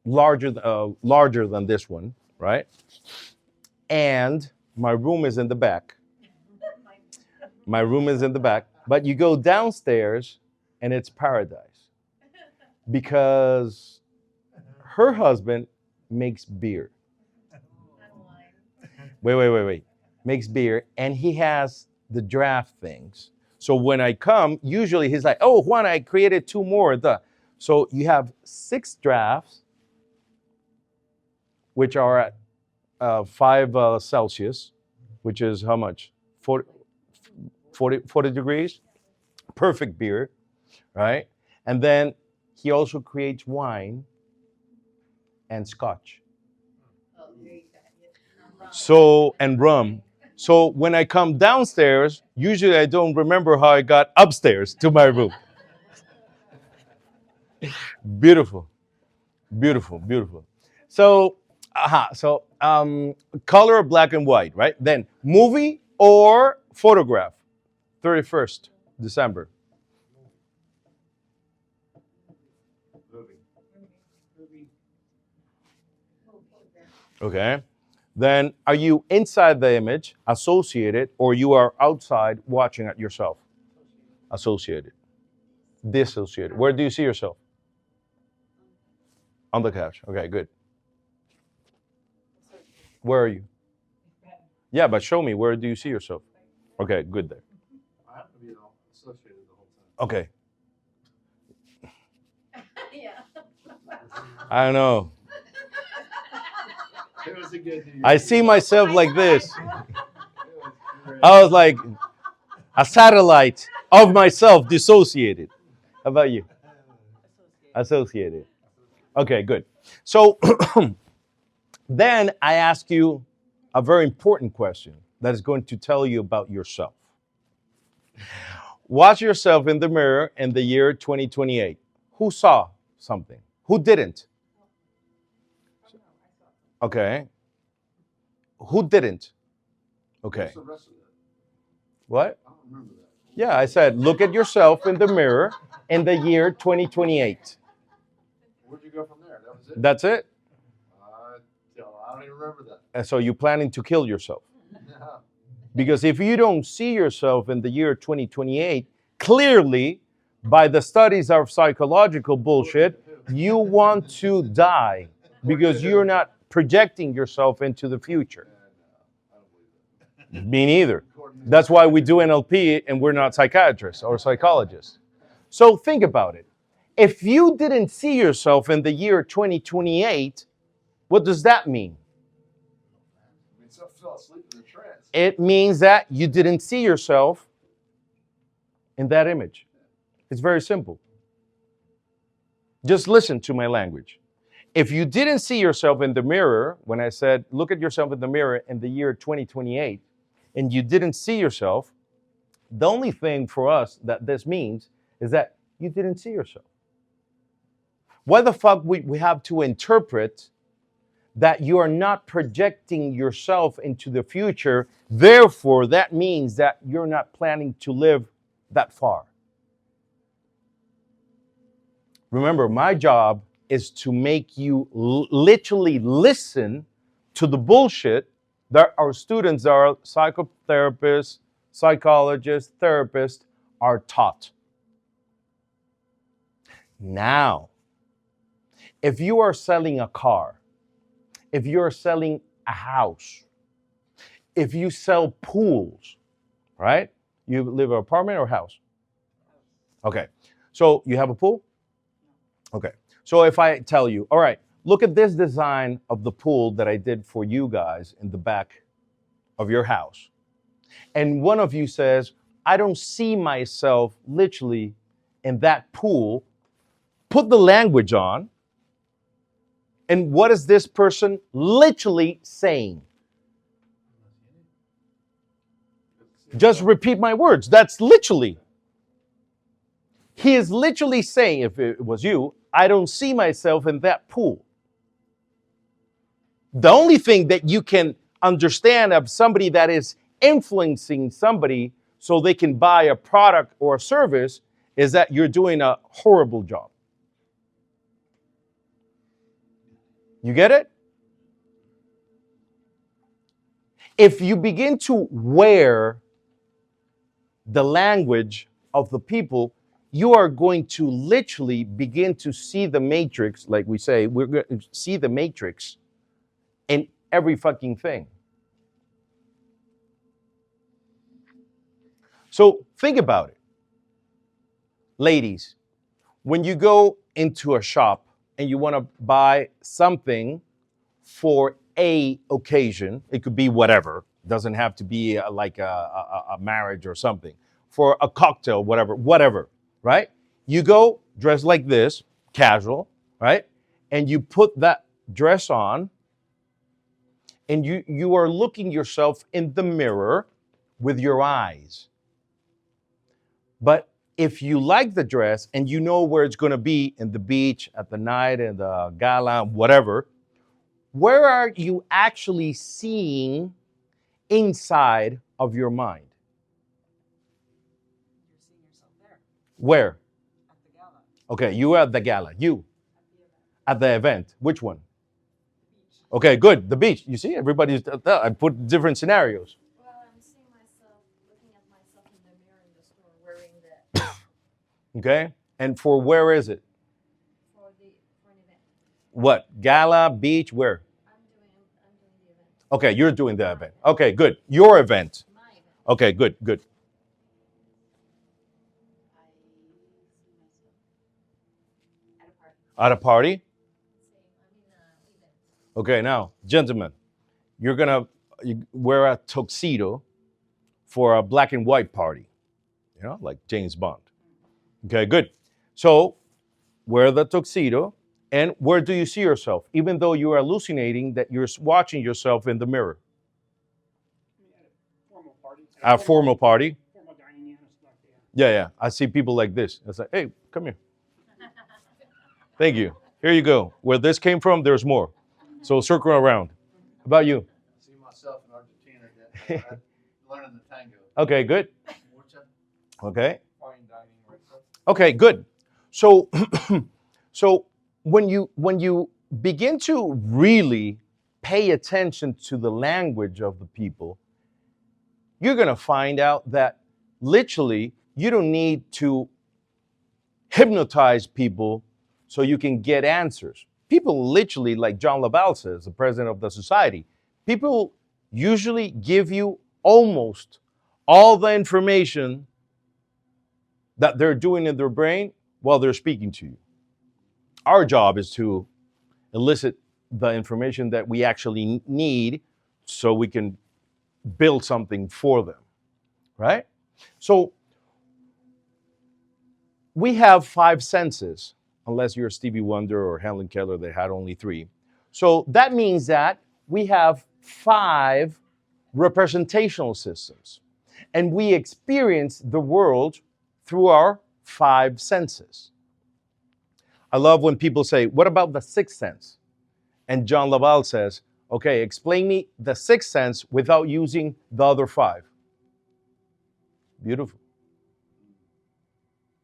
larger than this one, right? And my room is in the back. My room is in the back, but you go downstairs and it's paradise because her husband makes beer. Wait. Makes beer, and he has the draft things. So when I come, usually he's like, "Oh, Juan, I created 2 more." So you have 6 drafts, which are at 5 Celsius, which is how much? 40 degrees. Perfect beer, right? And then he also creates wine and scotch. So, and rum. So when I come downstairs, usually I don't remember how I got upstairs to my room. Beautiful. So, color black and white, right? Then movie or photograph, 31st December. Movie. Okay. Then are you inside the image, associated, or you are outside watching it yourself? Associated. Dissociated. Where do you see yourself? On the couch. Okay, good. Where are you? Yeah, but show me, where do you see yourself? Okay, good there. I happen to be associated the whole time. Okay. Yeah. I don't know. It was a good New Year's I see Eve. myself like this. It was great. I was like a satellite of myself dissociated. How about you? Associated. Okay, good. So then I ask you a very important question that is going to tell you about yourself. Watch yourself in the mirror in the year 2028. Who saw something? Who didn't? Okay. Who didn't? Okay. What's the rest of that? What? I don't remember that. Yeah, I said, look at yourself in the mirror in the year 2028. Where'd you go from there? That was it? That's it. I don't even remember that. And so you're planning to kill yourself. Yeah. Because if you don't see yourself in the year 2028, clearly, by the studies of psychological bullshit, you want to die because you're not projecting yourself into the future. I don't believe that. Me neither. According to- That's why we do NLP and we're not psychiatrists or psychologists. So think about it. If you didn't see yourself in the year 2028, what does that mean? I mean, some fell asleep in a trance. It means that you didn't see yourself in that image. It's very simple. Just listen to my language. If you didn't see yourself in the mirror, when I said, look at yourself in the mirror in the year 2028, and you didn't see yourself, the only thing for us that this means is that you didn't see yourself. Why the fuck we have to interpret that you are not projecting yourself into the future, therefore that means that you're not planning to live that far. Remember, my job is to make you literally listen to the bullshit that our students, our psychotherapists, psychologists, therapists are taught. Now, if you are selling a car, if you're selling a house, if you sell pools, right? You live in an apartment or house? Okay. So you have a pool? Okay. So if I tell you, all right, look at this design of the pool that I did for you guys in the back of your house. And one of you says, I don't see myself literally in that pool. Put the language on. And what is this person literally saying? Just repeat my words. That's literally. He is literally saying, if it was you, I don't see myself in that pool. The only thing that you can understand of somebody that is influencing somebody so they can buy a product or a service is that you're doing a horrible job. You get it? If you begin to wear the language of the people, you are going to literally begin to see the matrix, like we say, we're going to see the matrix in every fucking thing. So think about it. Ladies, when you go into a shop and you want to buy something for a occasion, it could be whatever, doesn't have to be like a marriage or something, for a cocktail, whatever, right? You go dressed like this, casual, right? And you put that dress on and you are looking yourself in the mirror with your eyes. But if you like the dress and you know where it's going to be in the beach, at the night, in the gala, whatever, where are you actually seeing inside of your mind? You're seeing yourself there Where? at the gala, Okay, you were at the gala. You at the event, at the event. Which one? the beach. Okay, good. The beach. You see, everybody's. I put different scenarios. Well, I'm seeing myself, looking at myself in the mirror in the store wearing that Okay, and for where is it? for an event. What? Gala, beach, where? I'm doing the event. Okay, you're doing the event. Okay, good. Your event. My event. Okay, good. I see myself at a party. At a party? Event. Okay, now, gentlemen, you're gonna wear a tuxedo for a black and white party, you know, like James Bond. Okay, good. So, wear the tuxedo, and where do you see yourself? Even though you are hallucinating that you're watching yourself in the mirror. I mean, at a formal party. At a formal party. Formal dining in and stuff, yeah. Yeah. I see people like this. It's like, hey, come here. Thank you. Here you go. Where this came from, there's more. So circle around. How about you? I see myself Argentina. That, learning the tango. Okay, good. Mucha. Okay. Fine dining restaurant. Okay, good. So, so when you begin to really pay attention to the language of the people, you're going to find out that literally you don't need to hypnotize people so you can get answers. People literally, like John Laval says, the president of the society, people usually give you almost all the information that they're doing in their brain while they're speaking to you. Our job is to elicit the information that we actually need so we can build something for them, right? So we have 5 senses, unless you're Stevie Wonder or Helen Keller, they had only 3. So that means that we have 5 representational systems, and we experience the world through our 5 senses. I love when people say, what about the 6th sense? And John Laval says, okay, explain me the 6th sense without using the other 5. Beautiful.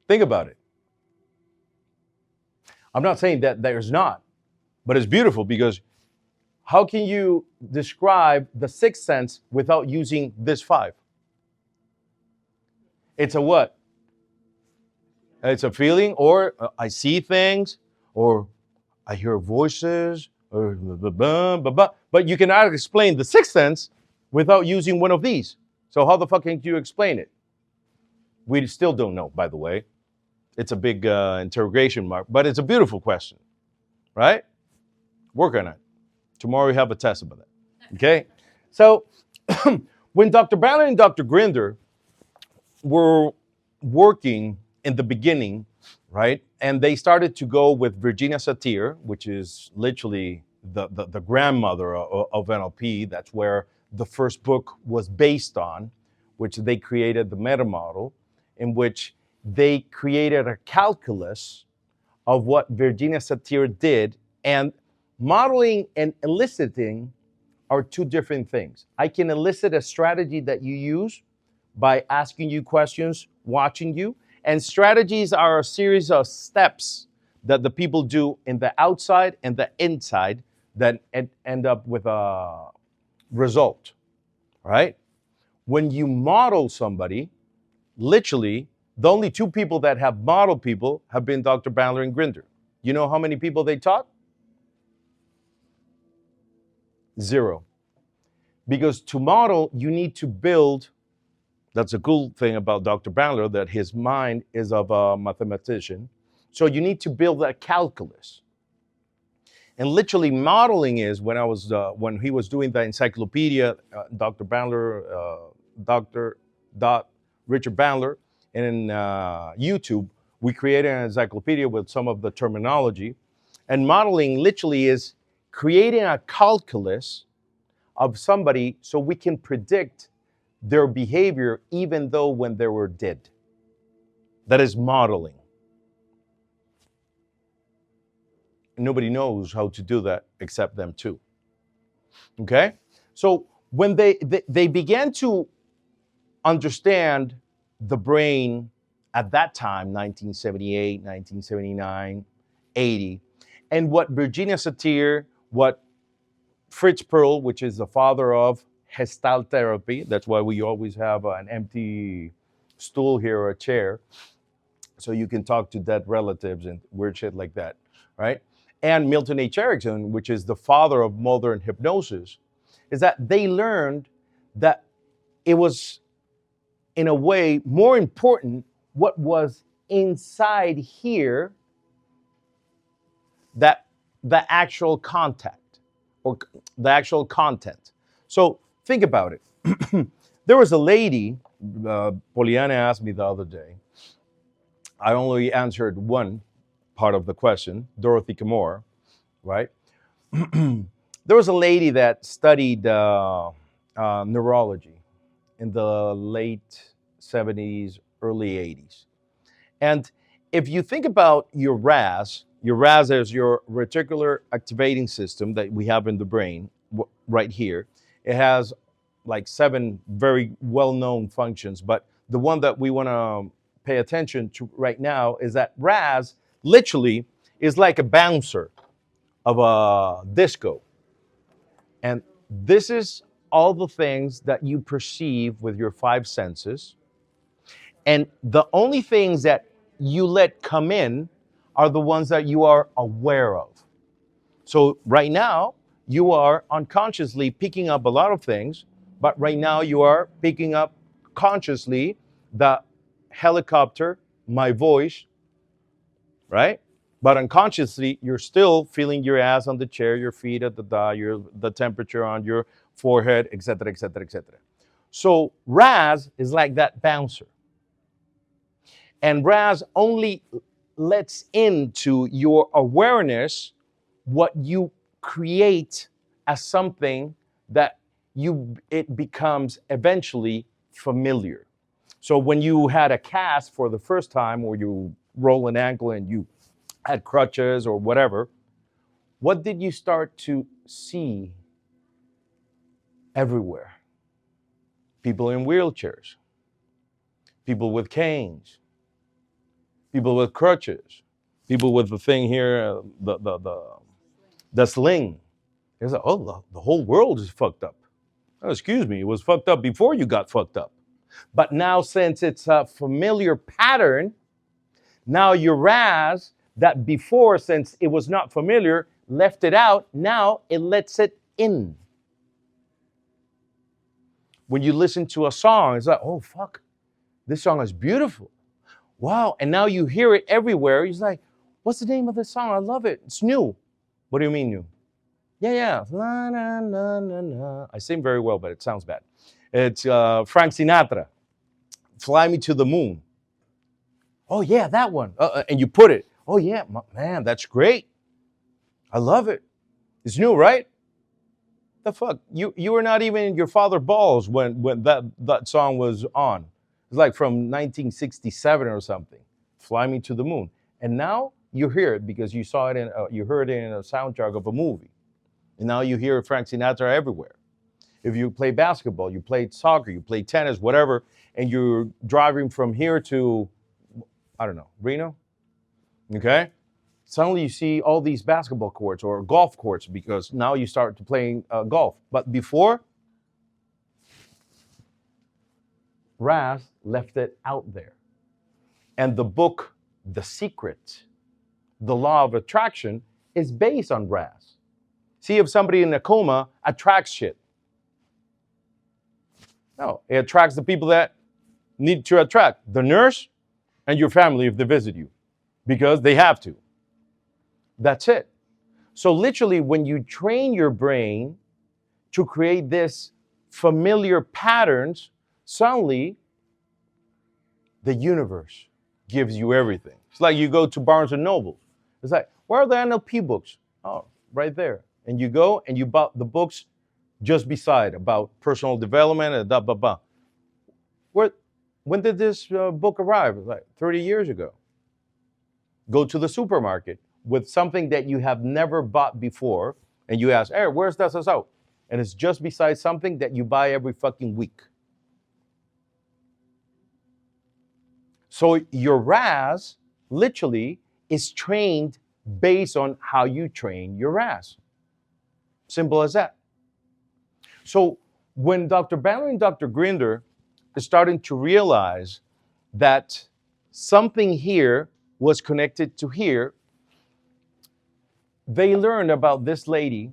Think about it. I'm not saying that there's not, but it's beautiful because how can you describe the 6th sense without using this 5? It's a what? It's a feeling, or I see things, or I hear voices, or blah, blah, blah, blah. But you cannot explain the 6th sense without using one of these. So how the fuck can you explain it? We still don't know, by the way. It's a big interrogation mark, but it's a beautiful question, right? Work on it. Tomorrow we have a test about that, okay? So when Dr. Banner and Dr. Grinder were working in the beginning, right? And they started to go with Virginia Satir, which is literally the grandmother of NLP. That's where the first book was based on, which they created the meta model, in which they created a calculus of what Virginia Satir did. And modeling and eliciting are 2 different things. I can elicit a strategy that you use by asking you questions, watching you. And strategies are a series of steps that the people do in the outside and the inside that end up with a result, right? When you model somebody, literally, the only 2 people that have modeled people have been Dr. Bandler and Grinder. You know how many people they taught? 0. Because to model, you need to build. That's a cool thing about Dr. Bandler, that his mind is of a mathematician. So you need to build a calculus. And literally modeling is when he was doing the encyclopedia, Dr. Bandler, Dr. Richard Bandler, and in YouTube, we created an encyclopedia with some of the terminology. And modeling literally is creating a calculus of somebody so we can predict their behavior even though when they were dead. That is modeling. Nobody knows how to do that except them too. Okay? So when they began to understand the brain at that time, 1978, 1979, 80, and what Virginia Satir, what Fritz Perl, which is the father of Gestalt therapy, that's why we always have an empty stool here or a chair, so you can talk to dead relatives and weird shit like that, right? And Milton H. Erickson, which is the father of modern hypnosis, is that they learned that it was, in a way, more important what was inside here, that the actual contact or the actual content. So think about it. There was a lady, Poliana asked me the other day. I only answered one part of the question, Dorothy Kamor, right? There was a lady that studied neurology in the late 70s, early 80s. And if you think about your RAS is your reticular activating system that we have in the brain right here. It has like 7 very well-known functions, but the one that we want to pay attention to right now is that RAS literally is like a bouncer of a disco. And this is all the things that you perceive with your 5 senses. And the only things that you let come in are the ones that you are aware of. So right now, you are unconsciously picking up a lot of things, but right now you are picking up consciously the helicopter, my voice, right? But unconsciously, you're still feeling your ass on the chair, your feet at the temperature on your forehead, etc., etc., etc. So RAS is like that bouncer. And RAS only lets into your awareness what you create as something that it becomes eventually familiar. So when you had a cast for the first time, or you roll an ankle and you had crutches or whatever, what did you start to see everywhere? People in wheelchairs, people with canes, people with crutches, people with the thing here, the sling. It's like, oh, the whole world is fucked up. Oh, excuse me, it was fucked up before you got fucked up. But now, since it's a familiar pattern, now your RAS that before, since it was not familiar, left it out, now it lets it in. When you listen to a song, it's like, oh, fuck, this song is beautiful. Wow, and now you hear it everywhere. He's like, what's the name of this song? I love it. It's new. What do you mean new? Yeah. La, na, na, na, na. I sing very well, but it sounds bad. It's Frank Sinatra. Fly Me to the Moon. Oh, yeah, that one. And you put it. Oh, yeah, man, that's great. I love it. It's new, right? The fuck? You were not even in your father's balls when that song was on. It's like from 1967 or something. Fly Me to the Moon. And now you hear it because you saw it you heard it in a soundtrack of a movie. And now you hear Frank Sinatra everywhere. If you play basketball, you play soccer, you play tennis, whatever, and you're driving from here to, I don't know, Reno, okay? Suddenly you see all these basketball courts or golf courts because now you start to playing golf. But before, RAS left it out there. And the book, The Secret, The Law of Attraction, is based on RAS. See if somebody in a coma attracts shit. No, it attracts the people that need to attract. The nurse and your family if they visit you. Because they have to. That's it. So literally, when you train your brain to create this familiar patterns, suddenly the universe gives you everything. It's like you go to Barnes and Noble. It's like, where are the NLP books? Oh, right there. And you go and you bought the books just beside about personal development and blah, blah, blah. When did this book arrive? Like 30 years ago. Go to the supermarket with something that you have never bought before, and you ask, hey, where's this out? And it's just beside something that you buy every fucking week. So your RAS literally is trained based on how you train your RAS. Simple as that. So when Dr. Bandler and Dr. Grinder is starting to realize that something here was connected to here, they learned about this lady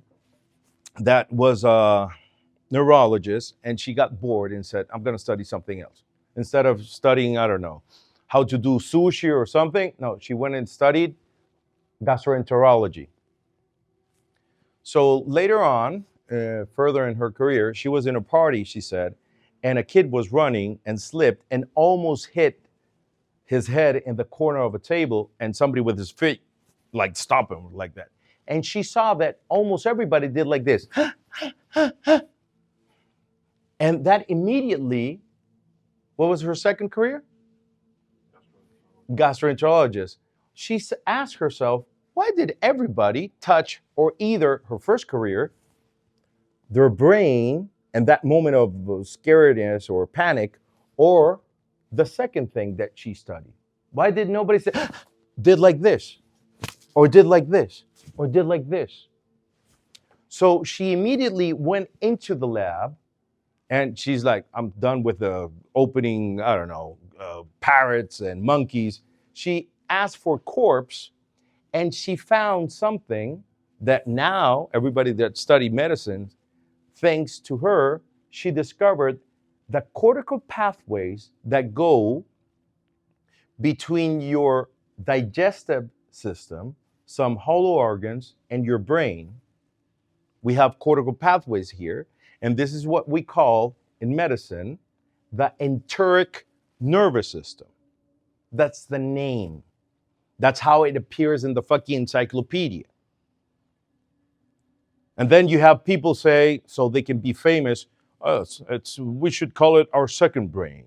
that was a neurologist, and she got bored and said, I'm going to study something else. Instead of studying, I don't know, how to do sushi or something, no, she went and studied gastroenterology. So later on, further in her career, she was in a party, she said, and a kid was running and slipped and almost hit his head in the corner of a table, and somebody with his feet like stop him like that. And she saw that almost everybody did like this. And that immediately, what was her second career? Gastroenterologist. She asked herself, why did everybody touch, or either her first career, their brain and that moment of scaredness or panic, or the second thing that she studied. Why did nobody say, did like this, or did like this, or did like this? So she immediately went into the lab, and she's like, I'm done with the opening, I don't know, parrots and monkeys. She asked for corpse, and she found something that now everybody that studied medicine, thanks to her, she discovered the cortical pathways that go between your digestive system, some hollow organs, and your brain. We have cortical pathways here, and this is what we call in medicine the enteric nervous system. That's the name. That's how it appears in the fucking encyclopedia. And then you have people say, so they can be famous, oh, we should call it our second brain.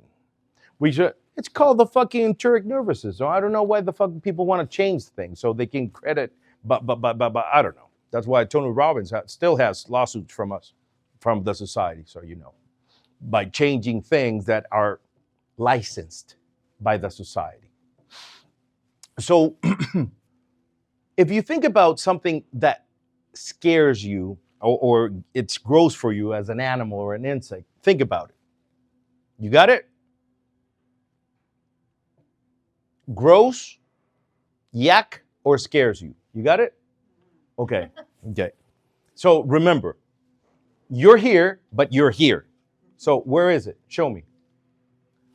It's called the fucking enteric nervous system. I don't know why the fucking people want to change things so they can credit, but I don't know. That's why Tony Robbins still has lawsuits from us, from the society, so you know, by changing things that are licensed by the society. So if you think about something that scares you or it's gross for you as an animal or an insect, think about it. You got it? Gross, yuck, or scares you? You got it? Okay. So remember, you're here, but you're here. So where is it? Show me.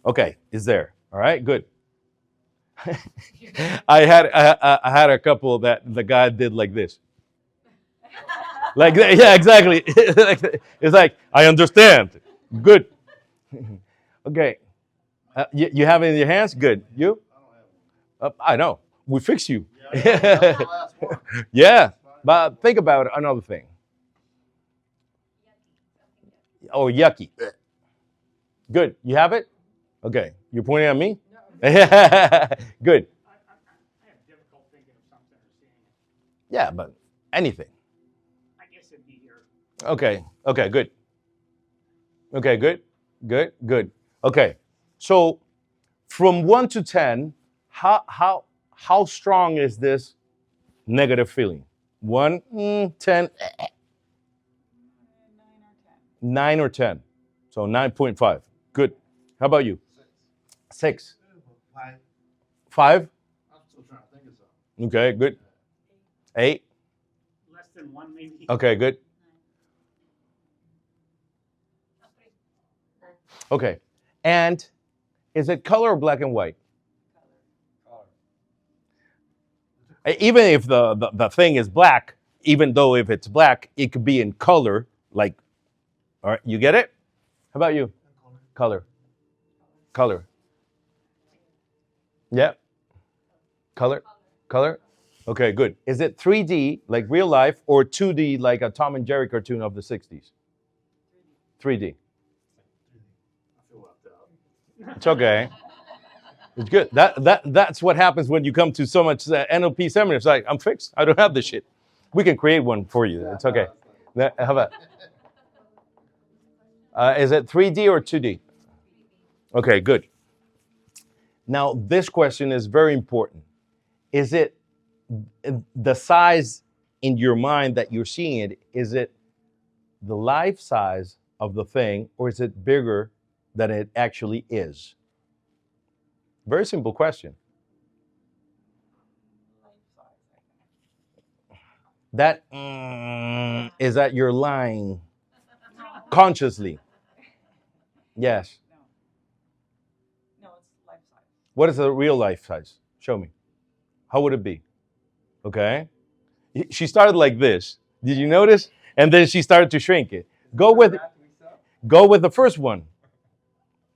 Okay, it's there. All right, good. I had a couple that the guy did like this. Like, yeah, exactly. It's like, I understand. Good. Okay. You have it in your hands? Good. You? I know. We fix you. Yeah. But think about another thing. Oh, yucky. Good. You have it? Okay. You're pointing at me? Good. I have difficult thinking of something or seeing it. Yeah, but anything. I guess it'd be here. Okay, good. Okay, good. Okay, so from 1 to 10, how strong is this negative feeling? 1, 10, 9 or 10. So 9.5. Good. How about you? 6. 5? I'm still trying to think of something. Okay, good. 8. Less than 1 maybe. Okay, good. Okay. And is it color or black and white? Even if the thing is black, even though if it's black, it could be in color. Like, all right, you get it? How about you? Color. Yeah. Color. Okay, good. Is it 3D, like real life, or 2D, like a Tom and Jerry cartoon of the 60s? 3D. I feel left out. It's okay. It's good. That's what happens when you come to so much NLP seminars. It's like, I'm fixed. I don't have this shit. We can create one for you. It's okay. How about? Is it 3D or 2D? Okay, good. Now, this question is very important. Is it the size in your mind that you're seeing it? Is it the life size of the thing, or is it bigger than it actually is? Very simple question. That is that you're lying consciously. Yes. No, it's life size. What is the real life size? Show me. How would it be? Okay. She started like this. Did you notice? And then she started to shrink it. Go with the first one.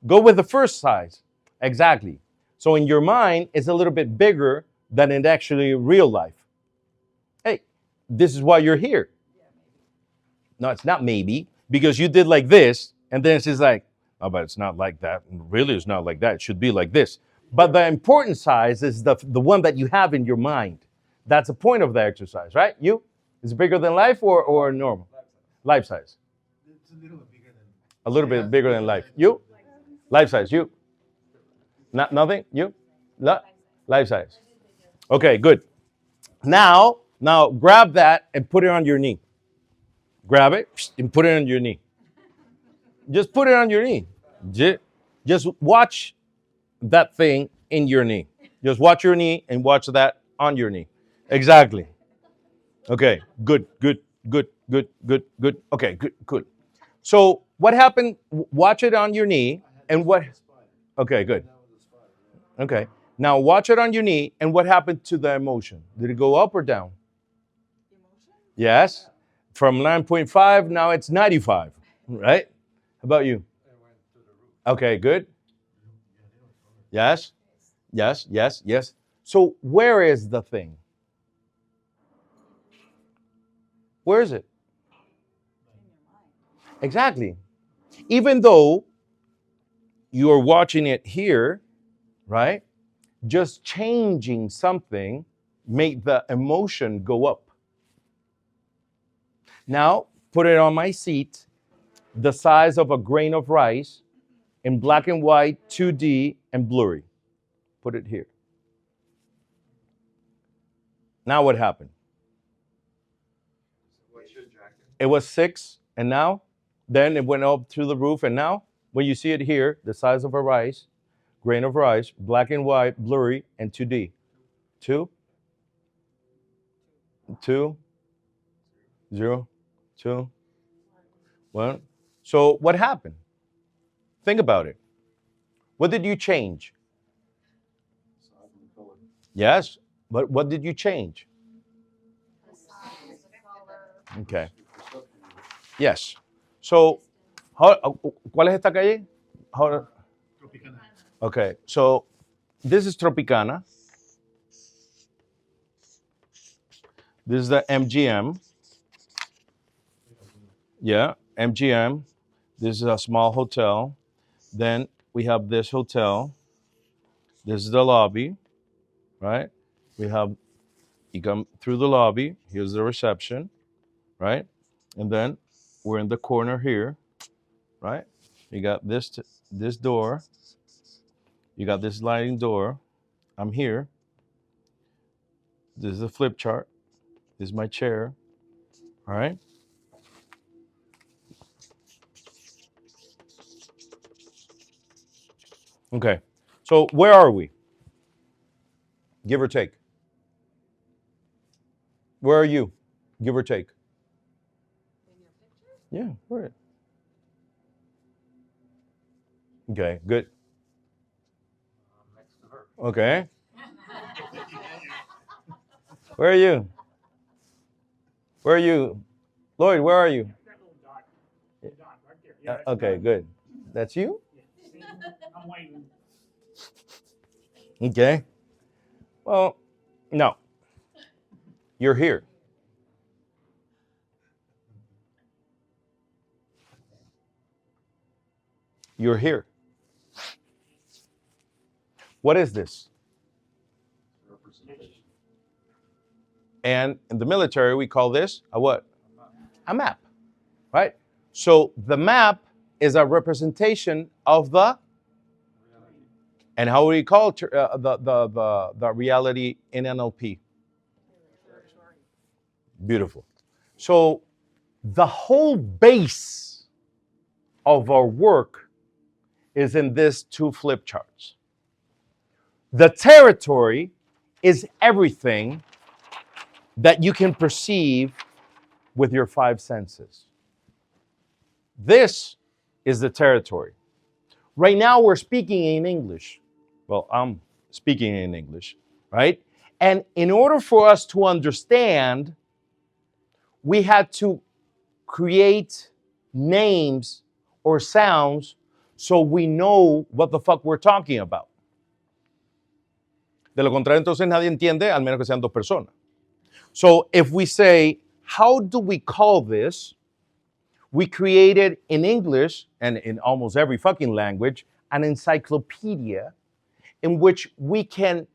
Go with the first size. Exactly. So in your mind, it's a little bit bigger than in actually real life. Hey, this is why you're here. No, it's not maybe, because you did like this, and then she's like, oh, but it's not like that. Really, it's not like that. It should be like this. But the important size is the one that you have in your mind. That's the point of the exercise, right? You? Is it bigger than life or normal? Life size. It's a little bit bigger than A little bit bigger than life. You? Life size. You? Nothing? You? Life size. Okay, good. Now grab that and put it on your knee. Grab it and put it on your knee. Just put it on your knee. Just watch that thing in your knee. Just watch your knee and watch that on your knee. Exactly. Okay, good. Okay, good. So what happened? Watch it on your knee and what? Okay, good. Okay. Now watch it on your knee and what happened to the emotion? Did it go up or down? Yes. From 9.5, now it's 95, right? How about you? Okay, good. Yes. So where is the thing? Where is it? Exactly. Even though you are watching it here, right? Just changing something made the emotion go up. Now, put it on my seat, the size of a grain of rice, in black and white, 2D, and blurry. Put it here. Now what happened? It was 6, and now? Then it went up through the roof, and now? When you see it here, the size of a rice, grain of rice, black and white, blurry, and 2D. 2, 2, 0, 2, 1. So what happened? Think about it. What did you change? Yes, but what did you change? The size, the color. Okay. Yes. So, ¿cuál es esta calle? Tropicana. Okay. So, this is Tropicana. This is the MGM. Yeah, MGM. This is a small hotel. Then we have this hotel. This is the lobby, right? You come through the lobby. Here's the reception, right? And then we're in the corner here, right? You got this door. You got this sliding door. I'm here. This is a flip chart. This is my chair. All right. Okay. So where are we? Give or take. Where are you? Give or take. Yeah, where? Okay, good. Okay. Where are you? Where are you? Lloyd, where are you? That little dot right there. Yeah, that's Okay, mine. good. That's you? Yeah, see, I'm waiting. Okay. Well, no. You're here. You're here. What is this? And in the military, we call this a what? A map, right? So the map is a representation of the, and how we call the reality in NLP? Beautiful. So the whole base of our work is in these two flip charts. The territory is everything that you can perceive with your 5 senses. This is the territory. Right now we're speaking in English. Well, I'm speaking in English, right? And in order for us to understand, we had to create names or sounds so we know what the fuck we're talking about. De lo contrario, entonces nadie entiende, al menos que sean 2 personas. So if we say, how do we call this? We created in English, and in almost every fucking language, an encyclopedia in which we can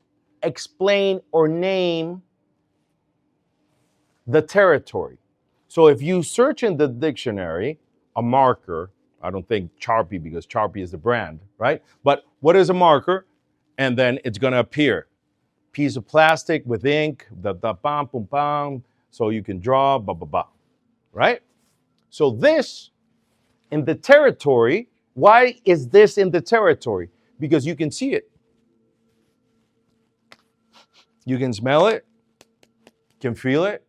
explain or name the territory. So if you search in the dictionary, a marker, I don't think Sharpie because Sharpie is the brand, right? But what is a marker? And then it's going to appear. Piece of plastic with ink, bam, boom, bam, so you can draw, blah, blah, blah, right? So this in the territory, why is this in the territory? Because you can see it. You can smell it, can feel it,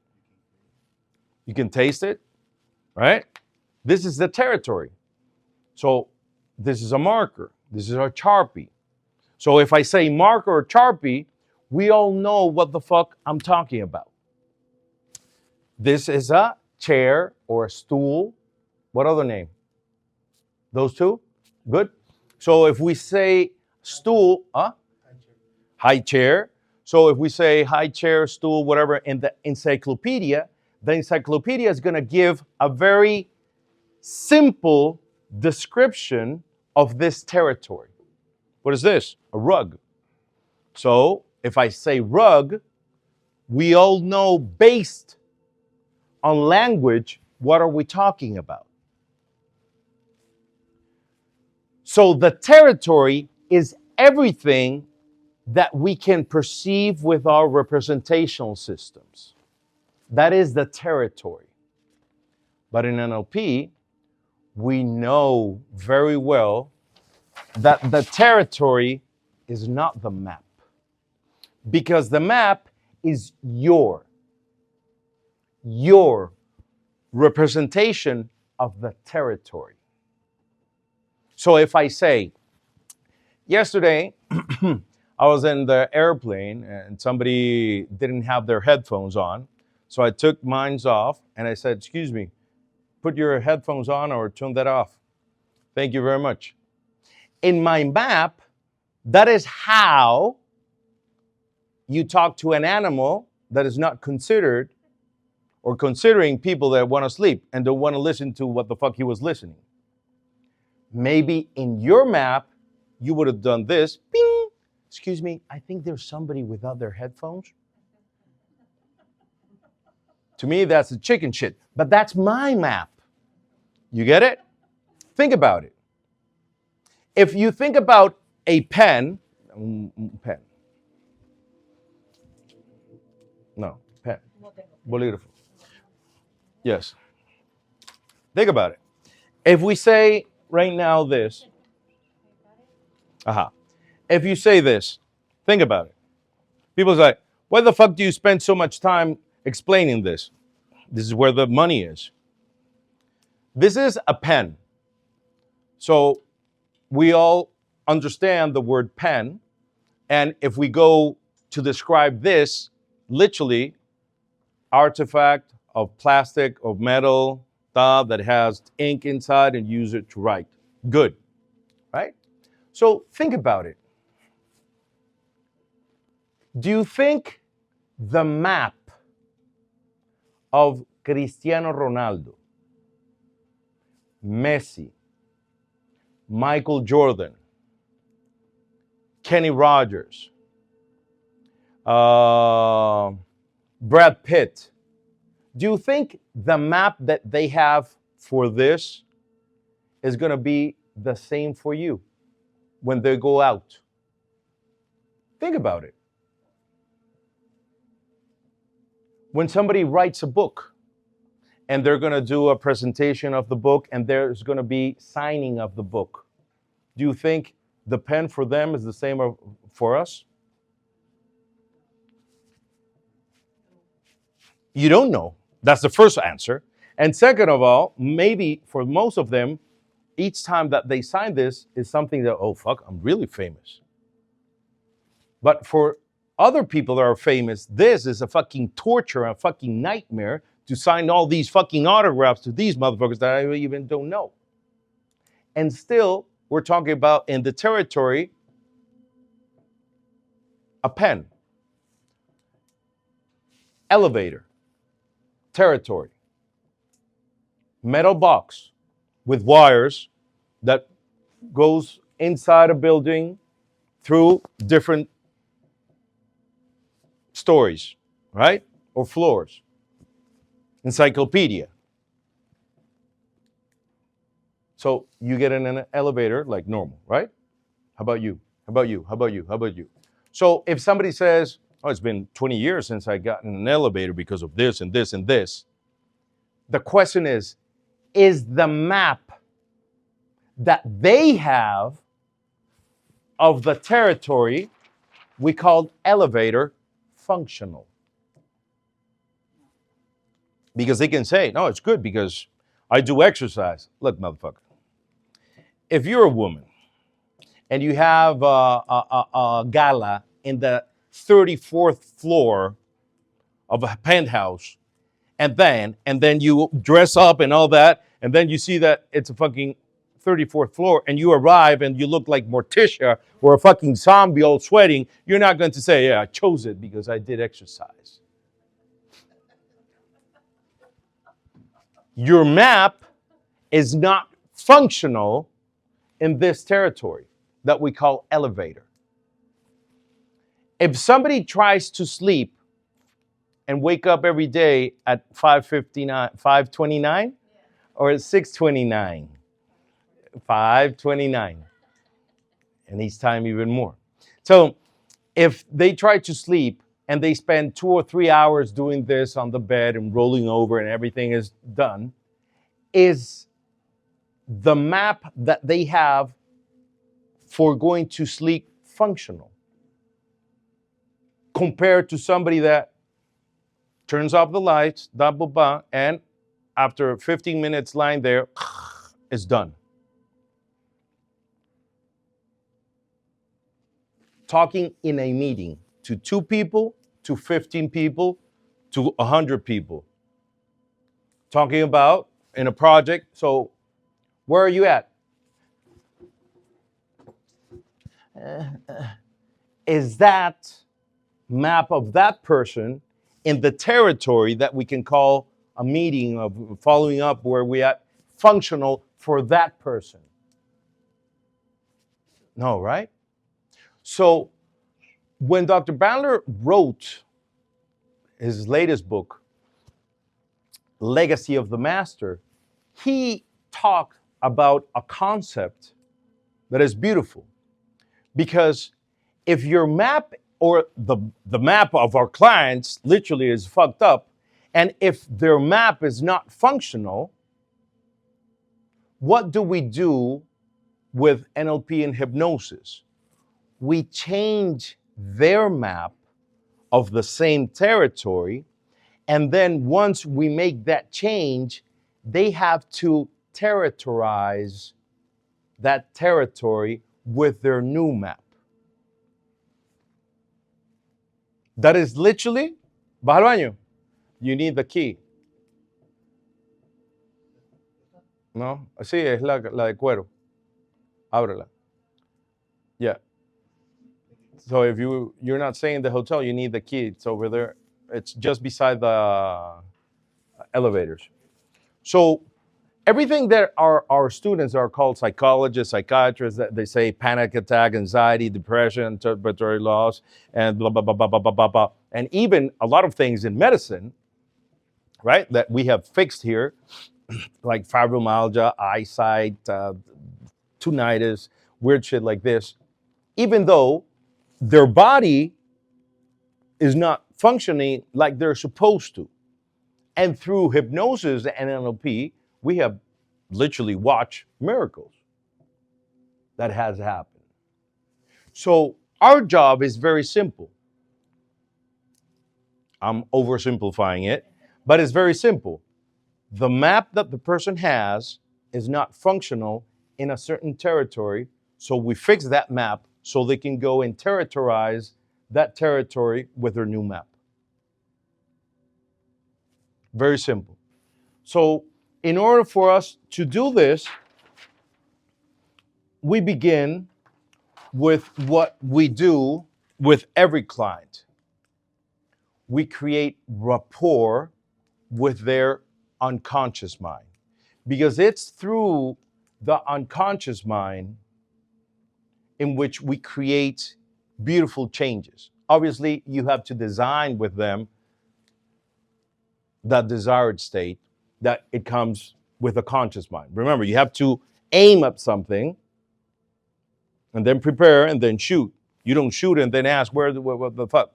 you can taste it, right? This is the territory. So this is a marker. This is a Sharpie. So if I say marker or Sharpie, we all know what the fuck I'm talking about. This is a chair or a stool. What other name? Those two? Good. So if we say stool, high chair. So if we say high chair, stool, whatever in the encyclopedia is going to give a very simple description of this territory. What is this? A rug. So if I say rug, we all know based on language, what are we talking about? So the territory is everything that we can perceive with our representational systems. That is the territory. But in NLP, we know very well that the territory is not the map. Because the map is your representation of the territory. So if I say, yesterday, I was in the airplane and somebody didn't have their headphones on. So I took mine off and I said, excuse me, put your headphones on or turn that off. Thank you very much. In my map, that is how you talk to an animal that is not considered or considering people that want to sleep and don't want to listen to what the fuck he was listening. Maybe in your map, you would have done this. Bing! Excuse me, I think there's somebody without their headphones. To me, that's a chicken shit. But that's my map. You get it? Think about it. If you think about a pen. No, pen. Bolígrafo. Yes. Think about it. If we say right now this. If you say this, think about it. People say, why the fuck do you spend so much time explaining this? This is where the money is. This is a pen. So we all understand the word pen. And if we go to describe this, literally, artifact of plastic, of metal, that has ink inside and use it to write. Good, right? So think about it. Do you think the map of Cristiano Ronaldo, Messi, Michael Jordan, Kenny Rogers, Brad Pitt, do you think the map that they have for this is going to be the same for you when they go out? Think about it. When somebody writes a book and they're going to do a presentation of the book and there's going to be signing of the book, do you think the pen for them is the same for us? You don't know. That's the first answer. And second of all, maybe for most of them, each time that they sign this is something that, oh, fuck, I'm really famous. But for other people that are famous, this is a fucking torture, a fucking nightmare to sign all these fucking autographs to these motherfuckers that I even don't know. And still, we're talking about in the territory, a pen, elevator, territory, metal box with wires that goes inside a building through different stories, right? Or floors. Encyclopedia. So you get in an elevator like normal, right? How about you? How about you? How about you? How about you? So if somebody says, oh, it's been 20 years since I got in an elevator because of this and this and this, the question is the map that they have of the territory we called elevator functional? Because they can say, no, it's good because I do exercise. Look, motherfucker, if you're a woman and you have a gala in the 34th floor of a penthouse, and then you dress up and all that, and then you see that it's a fucking 34th floor, and you arrive and you look like Morticia or a fucking zombie all sweating, you're not going to say, yeah, I chose it because I did exercise. Your map is not functional in this territory that we call elevator. If somebody tries to sleep and wake up every day at 5:29 or at 6:29, 5:29, and each time even more. So if they try to sleep and they spend 2 or 3 hours doing this on the bed and rolling over and everything is done, is the map that they have for going to sleep functional compared to somebody that turns off the lights, and after 15 minutes lying there, it's done. Talking in a meeting to 2 people, to 15 people, to 100 people. Talking about in a project, so where are you at? Is that map of that person in the territory that we can call a meeting of following up where we at functional for that person? No, right? So when Dr. Bandler wrote his latest book, Legacy of the Master, he talked about a concept that is beautiful. Because if your map or the map of our clients literally is fucked up, and if their map is not functional, what do we do with NLP and hypnosis? We change their map of the same territory, and then once we make that change, they have to territorize that territory with their new map. That is literally, baja al baño, you need the key. No, sí, es la de cuero. Ábrela. Yeah. So if you're not staying in the hotel, you need the key. It's over there. It's just beside the elevators. So everything that our students are called psychologists, psychiatrists, that they say panic attack, anxiety, depression, interpretatory loss, and blah, blah, blah, blah, blah, blah, blah, blah. And even a lot of things in medicine, right, that we have fixed here, like fibromyalgia, eyesight, tinnitus, weird shit like this, even though their body is not functioning like they're supposed to. And through hypnosis and NLP, we have literally watched miracles that has happened. So our job is very simple. I'm oversimplifying it, but it's very simple. The map that the person has is not functional in a certain territory, so we fix that map so they can go and territorize that territory with their new map. Very simple. So in order for us to do this, we begin with what we do with every client. We create rapport with their unconscious mind, because it's through the unconscious mind in which we create beautiful changes. Obviously, you have to design with them that desired state that it comes with a conscious mind. Remember, you have to aim at something and then prepare and then shoot. You don't shoot and then ask what the fuck.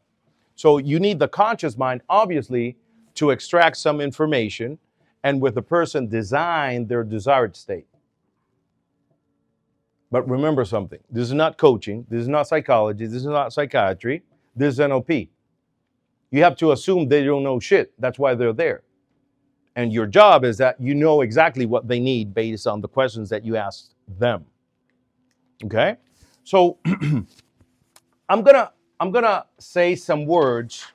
So you need the conscious mind, obviously, to extract some information and with the person design their desired state. But remember something. This is not coaching. This is not psychology. This is not psychiatry. This is NLP. You have to assume they don't know shit. That's why they're there. And your job is that you know exactly what they need based on the questions that you asked them. Okay? So I'm gonna say some words,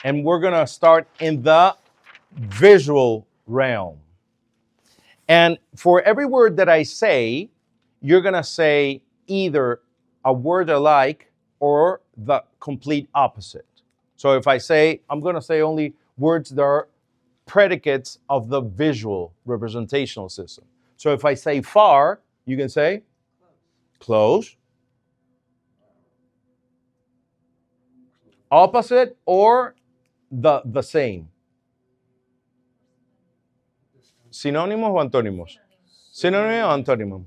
and we're gonna start in the visual realm. And for every word that I say, you're gonna say either a word alike or the complete opposite. So if I say, I'm gonna say only words that are predicates of the visual representational system. So if I say far, you can say close, opposite, or the same. Sinónimos o antónimos? Sinónimo o antónimo?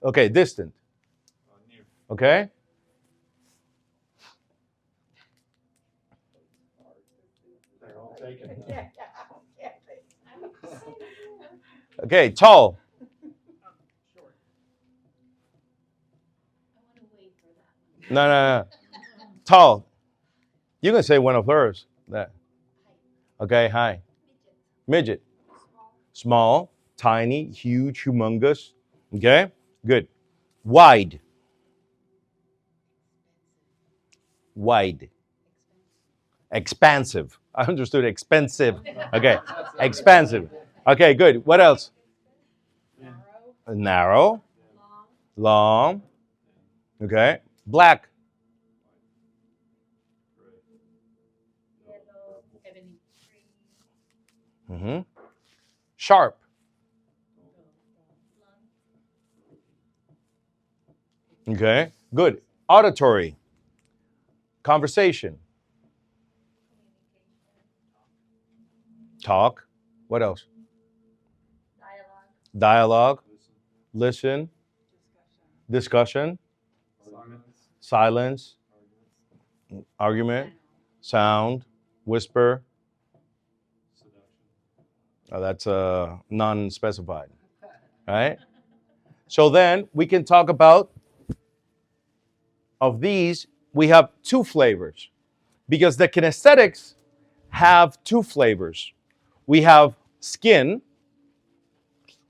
Okay, distant. Near. Okay? They're all taken. Okay, tall. Short. No. Tall. You can say one of hers. That. Okay, high. Midget. Small, tiny, huge, humongous. Okay? Good. Wide. Wide. Expansive. I understood expensive. Okay. Expansive. Okay, good. What else? Narrow. Long. Okay. Black. Mm-hmm. Sharp. Okay. Good. Auditory. Conversation. Talk. What else? Dialogue. Listen. Discussion. Silence. Argument. Sound. Whisper. Oh, that's non-specified, right? So then we can talk about, of these, we have two flavors because the kinesthetics have two flavors. We have skin,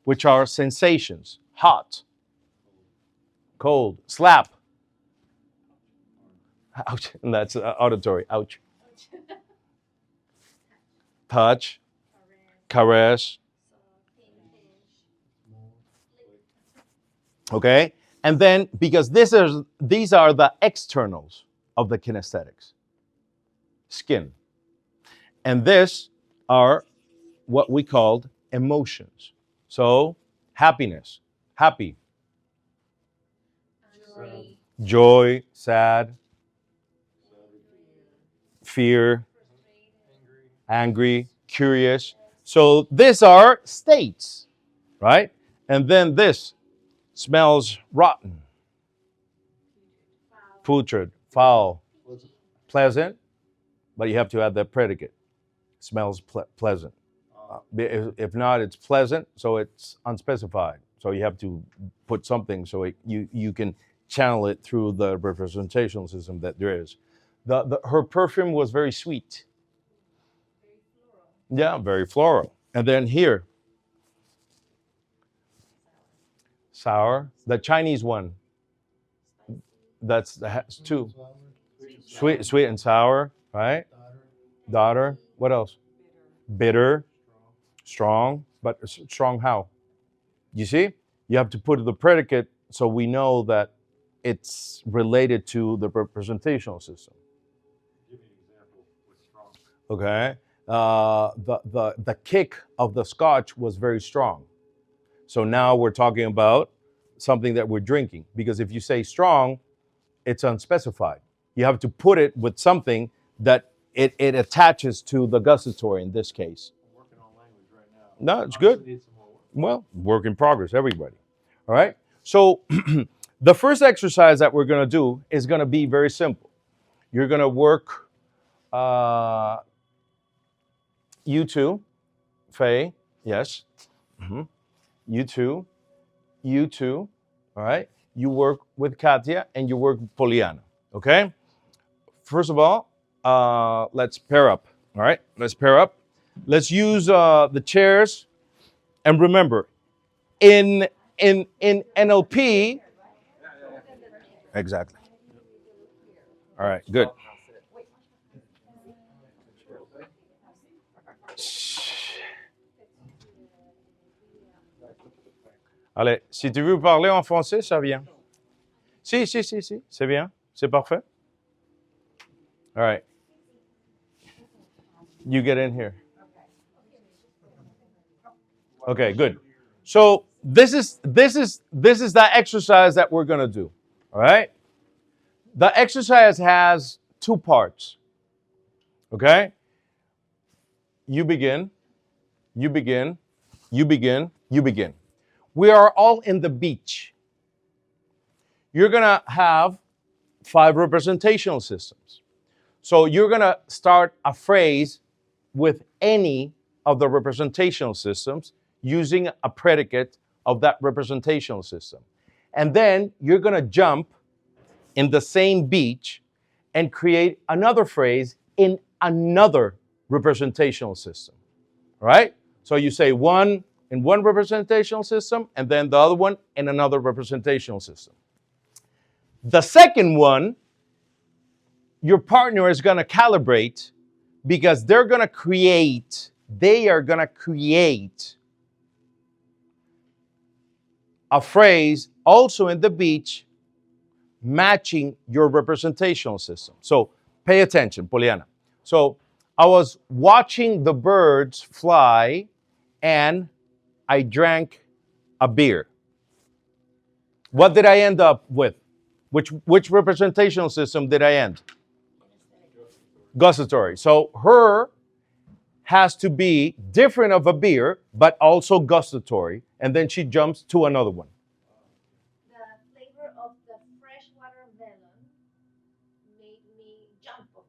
which are sensations, hot, cold, slap. Ouch, and that's auditory, ouch. Touch, caress. Okay? And then, because these are the externals of the kinesthetics. Skin. And this are what we called emotions. So, happiness, happy. Joy, sad. Fear, angry, curious. So these are states, right? And then this smells rotten, putrid, foul, pleasant, but you have to add that predicate. Smells pleasant. If not, it's pleasant, so it's unspecified. So you have to put something so you can channel it through the representational system that there is. Her perfume was very sweet. Yeah, very floral. And then here, sour. The Chinese one, that's two. Sweet and sour, right? Daughter. What else? Bitter. Strong. But strong how? You see? You have to put the predicate so we know that it's related to the representational system. Give me an example with strong. Okay. The kick of the scotch was very strong. So now we're talking about something that we're drinking. Because if you say strong, it's unspecified. You have to put it with something that it attaches to the gustatory in this case. I'm working on language right now. No, it's good. Honestly, need some more work. Well, work in progress, everybody. All right. So the first exercise that we're going to do is going to be very simple. You're going to work you two, Faye, yes. You two, you two. All right. You work with Katia and you work with Poliana. Okay. First of all, let's pair up. All right. Let's pair up. Let's use the chairs. And remember, in NLP, exactly. All right, good. Allez, si tu veux parler en français, ça vient. Si, c'est bien, c'est parfait. All right. You get in here. Okay, good. So this is the exercise that we're gonna do. All right. The exercise has two parts. Okay. You begin. You begin. You begin. You begin. We are all in the beach. You're gonna have 5 representational systems. So you're gonna start a phrase with any of the representational systems using a predicate of that representational system. And then you're going to jump in the same beach and create another phrase in another representational system. All right? So you say one in one representational system and then the other one in another representational system. The second one, your partner is going to calibrate because they are going to create a phrase also in the beach matching your representational system. So pay attention, Poliana. So I was watching the birds fly and I drank a beer. What did I end up with? Which representational system did I end? Gustatory. So her has to be different of a beer, but also gustatory. And then she jumps to another one. The flavor of the fresh watermelon made me jump of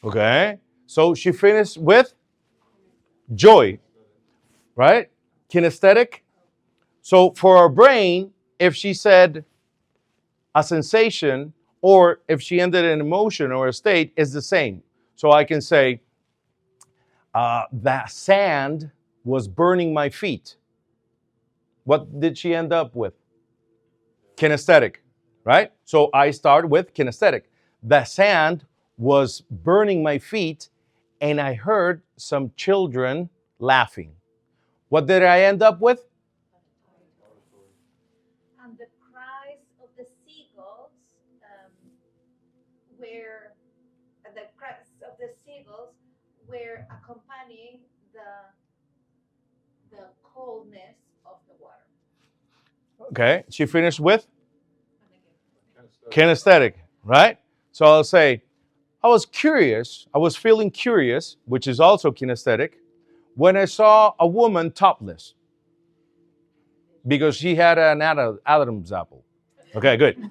joy. Okay. So she finished with joy, right? Kinesthetic. So for our brain, if she said a sensation or if she ended an emotion or a state, is the same. So I can say, that sand was burning my feet. What did she end up with? Kinesthetic, right? So I start with kinesthetic. The sand was burning my feet and I heard some children laughing. What did I end up with? And the cries of the seagulls were accompanying the coldness of the water. Okay, she finished with kinesthetic, right? So I'll say, I was feeling curious, which is also kinesthetic, when I saw a woman topless because she had an Adam's apple. Okay, good.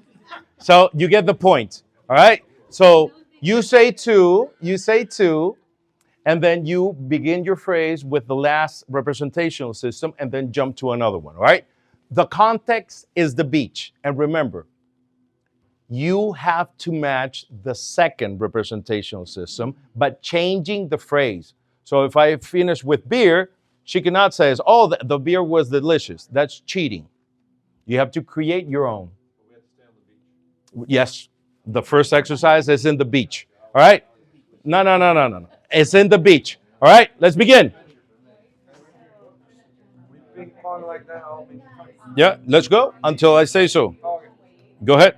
So you get the point, all right? So you say two, and then you begin your phrase with the last representational system and then jump to another one, all right? The context is the beach. And remember, you have to match the second representational system, but changing the phrase. So if I finish with beer, she cannot say, oh, the beer was delicious. That's cheating. You have to create your own. Yes, the first exercise is in the beach. All right? No. It's in the beach. All right, let's begin. Yeah, let's go until I say so. Go ahead.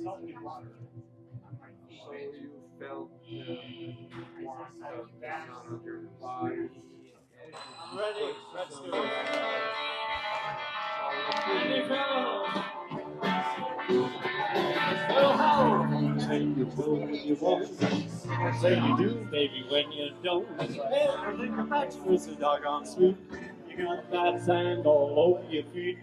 So you felt the warmth of the sun on your body. I'm ready. Let's do it. So you won't. Say you do, baby, when you don't. Everything about you is so doggone sweet. You got that sand all over your feet.